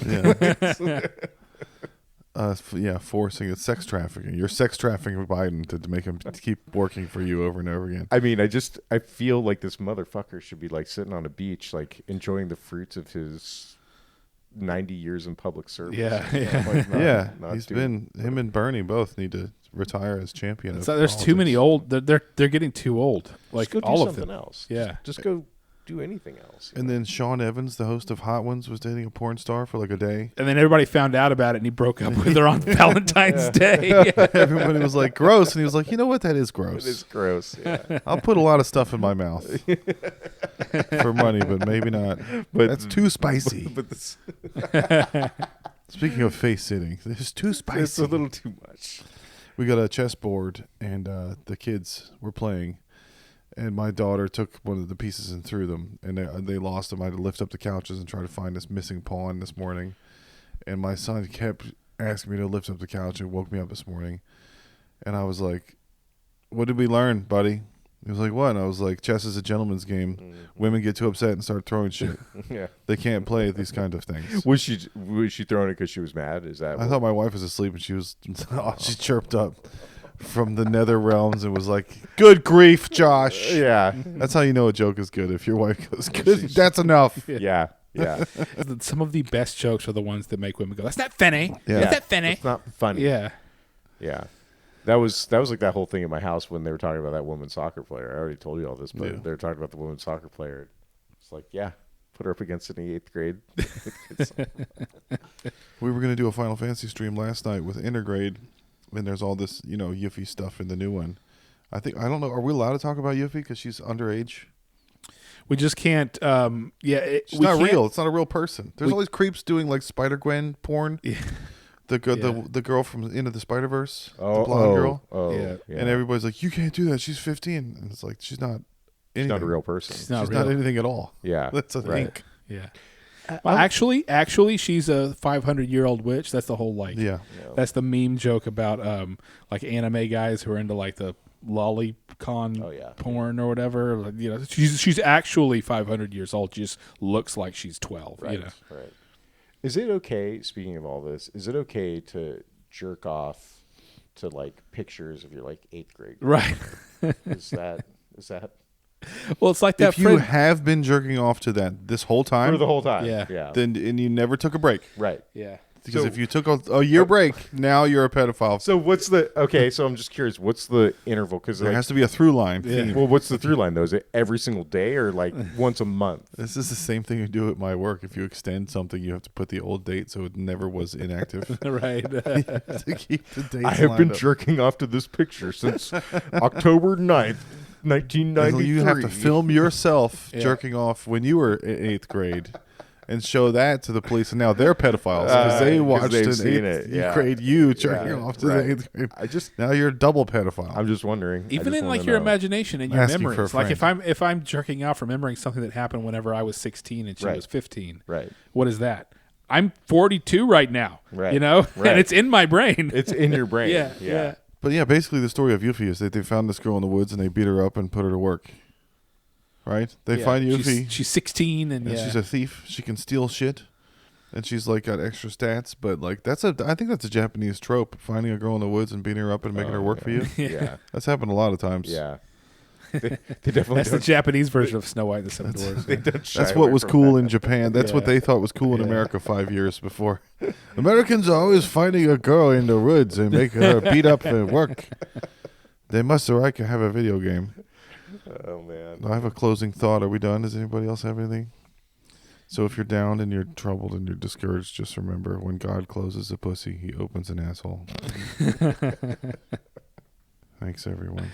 [SPEAKER 2] Forcing it, sex trafficking. You're sex trafficking Biden to make him keep working for you over and over again.
[SPEAKER 1] I mean, I feel like this motherfucker should be like sitting on a beach, like enjoying the fruits of his 90 years in public service.
[SPEAKER 3] Yeah,
[SPEAKER 1] You know, like not
[SPEAKER 2] he's
[SPEAKER 1] doing-
[SPEAKER 2] him and Bernie both need to retire as champion.
[SPEAKER 3] So there's too many old... They're getting too old. Like,
[SPEAKER 1] just go do
[SPEAKER 3] all of
[SPEAKER 1] something
[SPEAKER 3] them.
[SPEAKER 1] else.
[SPEAKER 3] Yeah.
[SPEAKER 1] Just go do anything else.
[SPEAKER 2] And then Sean Evans, the host of Hot Ones, was dating a porn star for like a day.
[SPEAKER 3] And then everybody found out about it, and he broke up with her on Valentine's Day.
[SPEAKER 2] Everybody was like, gross. And he was like, you know what? That is
[SPEAKER 1] It
[SPEAKER 2] gross.
[SPEAKER 1] is gross. Yeah.
[SPEAKER 2] I'll put a lot of stuff in my mouth for money, but maybe not.
[SPEAKER 1] But-
[SPEAKER 2] That's too spicy.
[SPEAKER 1] But this,
[SPEAKER 2] Speaking of face sitting, this is too spicy.
[SPEAKER 1] it's a little too much.
[SPEAKER 2] We got a chessboard, and the kids were playing, and my daughter took one of the pieces and threw them, and they lost them. I had to lift up the couches and try to find this missing pawn this morning, and my son kept asking me to lift up the couch and woke me up this morning, and I was like, what did we learn, buddy? He was like, what? And I was like, chess is a gentleman's game. Women get too upset and start throwing shit.
[SPEAKER 1] Yeah.
[SPEAKER 2] They can't play these kind of things.
[SPEAKER 1] Was she throwing it because she was mad? Is that?
[SPEAKER 2] I thought my wife was asleep and she chirped up from the nether realms and was like, good grief, Josh.
[SPEAKER 1] Yeah.
[SPEAKER 2] That's how you know a joke is good. If your wife goes, good, that's enough.
[SPEAKER 1] Yeah. Yeah.
[SPEAKER 3] Some of the best jokes are the ones that make women go, that's not funny.
[SPEAKER 2] Yeah.
[SPEAKER 3] That's not funny.
[SPEAKER 1] It's not funny.
[SPEAKER 3] Yeah.
[SPEAKER 1] Yeah. That was like that whole thing in my house when they were talking about that woman's soccer player. I already told you all this, but
[SPEAKER 2] Yeah.
[SPEAKER 1] they were talking about the women's soccer player. It's like, yeah, put her up against it in the 8th grade.
[SPEAKER 2] We were going to do a Final Fantasy stream last night with Intergrade, and there's all this, Yuffie stuff in the new one. I don't know. Are we allowed to talk about Yuffie because she's underage?
[SPEAKER 3] We just can't.
[SPEAKER 2] She's not real. It's not a real person. There's all these creeps doing like Spider-Gwen porn.
[SPEAKER 3] Yeah.
[SPEAKER 2] The girl from Into the Spider-Verse, the
[SPEAKER 1] Oh,
[SPEAKER 2] blonde girl.
[SPEAKER 3] Yeah.
[SPEAKER 2] And everybody's like, you can't do that. She's 15. And it's like, she's not anything.
[SPEAKER 1] She's not a real person.
[SPEAKER 3] She's not
[SPEAKER 2] She's
[SPEAKER 3] real.
[SPEAKER 2] not anything at all.
[SPEAKER 1] Yeah.
[SPEAKER 2] That's a
[SPEAKER 1] right.
[SPEAKER 2] ink.
[SPEAKER 3] Yeah. Well, actually, she's a 500-year-old witch. That's the whole like.
[SPEAKER 2] Yeah.
[SPEAKER 3] That's the meme joke about like anime guys who are into like the lolicon porn or whatever. Like, you know, she's actually 500 years old. She just looks like she's 12.
[SPEAKER 1] Right.
[SPEAKER 3] You know.
[SPEAKER 1] Right. Is it okay? Speaking of all this, is it okay to jerk off to like pictures of your like 8th grade?
[SPEAKER 3] Right.
[SPEAKER 1] Is that?
[SPEAKER 3] Well, it's like that
[SPEAKER 2] If you
[SPEAKER 3] friend.
[SPEAKER 2] have been jerking off to that this whole time,
[SPEAKER 1] For the whole time.
[SPEAKER 3] Yeah.
[SPEAKER 1] Yeah.
[SPEAKER 2] then and you never took a break.
[SPEAKER 1] Right.
[SPEAKER 3] Yeah.
[SPEAKER 2] Because
[SPEAKER 1] So-
[SPEAKER 2] if you took a year break, now you're a pedophile.
[SPEAKER 1] So what's the okay? So I'm just curious. What's the interval? Because
[SPEAKER 2] there
[SPEAKER 1] like,
[SPEAKER 2] has to be a through line. theme.
[SPEAKER 1] well, what's the through line though? Is it every single day or like once a month?
[SPEAKER 2] This is the same thing you do at my work. If you extend something, you have to put the old date so it never was inactive.
[SPEAKER 3] Right.
[SPEAKER 2] To keep the dates
[SPEAKER 1] I have been
[SPEAKER 2] lined up.
[SPEAKER 1] jerking off to this picture since October 9th, 1993.
[SPEAKER 2] You have to film yourself
[SPEAKER 3] Yeah.
[SPEAKER 2] jerking off when you were in 8th grade and show that to the police. And now they're pedophiles because they
[SPEAKER 1] 'cause
[SPEAKER 2] watched
[SPEAKER 1] they've
[SPEAKER 2] an
[SPEAKER 1] seen
[SPEAKER 2] 8th
[SPEAKER 1] it, yeah.
[SPEAKER 2] grade you jerking
[SPEAKER 1] Yeah,
[SPEAKER 2] off to
[SPEAKER 1] right.
[SPEAKER 2] the 8th grade.
[SPEAKER 1] I
[SPEAKER 2] Now you're a double pedophile.
[SPEAKER 1] I'm just wondering. I
[SPEAKER 3] Even
[SPEAKER 1] just
[SPEAKER 3] in
[SPEAKER 1] wanna
[SPEAKER 3] like your
[SPEAKER 1] know.
[SPEAKER 3] imagination and your
[SPEAKER 2] Asking for a
[SPEAKER 3] memories. Like
[SPEAKER 2] friend.
[SPEAKER 3] if I'm jerking off remembering something that happened whenever I was 16 and she
[SPEAKER 1] Right.
[SPEAKER 3] was 15.
[SPEAKER 1] Right.
[SPEAKER 3] What is that? I'm 42 right now.
[SPEAKER 1] Right.
[SPEAKER 3] You know?
[SPEAKER 1] Right.
[SPEAKER 3] And it's in my brain.
[SPEAKER 1] It's in your brain.
[SPEAKER 3] yeah.
[SPEAKER 2] But yeah, basically the story of Yuffie is that they found this girl in the woods and they beat her up and put her to work. Right? They
[SPEAKER 3] Yeah.
[SPEAKER 2] find Yuffie.
[SPEAKER 3] She's 16 and
[SPEAKER 2] And
[SPEAKER 3] yeah.
[SPEAKER 2] she's a thief. She can steal shit. And she's like got extra stats, but like I think that's a Japanese trope, finding a girl in the woods and beating her up and making her work for you.
[SPEAKER 1] Yeah.
[SPEAKER 2] That's happened a lot of times.
[SPEAKER 1] Yeah. They definitely
[SPEAKER 3] That's the
[SPEAKER 1] don't,
[SPEAKER 3] Japanese version of Snow White and the Seven Dwarfs.
[SPEAKER 1] they don't shy
[SPEAKER 2] That's what
[SPEAKER 1] away
[SPEAKER 2] was
[SPEAKER 1] from
[SPEAKER 2] cool
[SPEAKER 1] that.
[SPEAKER 2] in Japan. That's what
[SPEAKER 3] Yeah.
[SPEAKER 2] they thought was cool in America 5 years before. Americans are always finding a girl in the woods and making her beat up at work. They must or I can have a video game.
[SPEAKER 1] Oh man.
[SPEAKER 2] I have a closing thought. Are we done? Does anybody else have anything? So if you're down and you're troubled and you're discouraged, just remember when God closes a pussy, he opens an asshole. Thanks, everyone.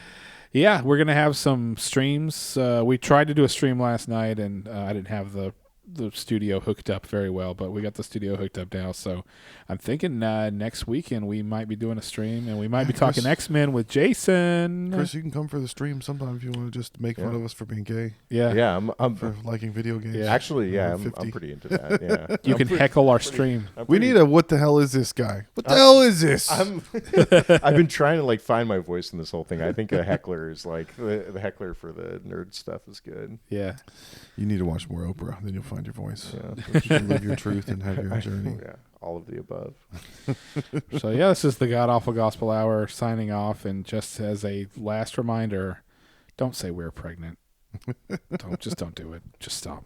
[SPEAKER 3] Yeah, we're gonna have some streams. We tried to do a stream last night, and I didn't have the studio hooked up very well, but we got the studio hooked up now. So I'm thinking next weekend we might be doing a stream, and we might be talking
[SPEAKER 2] Chris-
[SPEAKER 3] X-Men with Jason.
[SPEAKER 2] Chris, you can come for the stream sometime if you want to just make fun of us for being gay,
[SPEAKER 3] Yeah,
[SPEAKER 1] Yeah, I'm
[SPEAKER 2] for liking video games.
[SPEAKER 3] Yeah.
[SPEAKER 1] actually, yeah, I'm
[SPEAKER 2] 50.
[SPEAKER 1] pretty into that. Yeah.
[SPEAKER 3] you can heckle our stream.
[SPEAKER 2] We need a what the hell is this guy? What the hell is this?
[SPEAKER 1] I've been trying to like find my voice in this whole thing. I think a heckler is like the heckler for the nerd stuff is good.
[SPEAKER 3] Yeah,
[SPEAKER 2] You need to watch more Oprah, then you'll find your voice.
[SPEAKER 1] Yeah.
[SPEAKER 2] You can live your truth and have your journey.
[SPEAKER 1] Yeah, all of the above.
[SPEAKER 3] so yeah, this is the God Awful Gospel Hour signing off, and just as a last reminder, don't say we're pregnant. Don't do it. Just stop.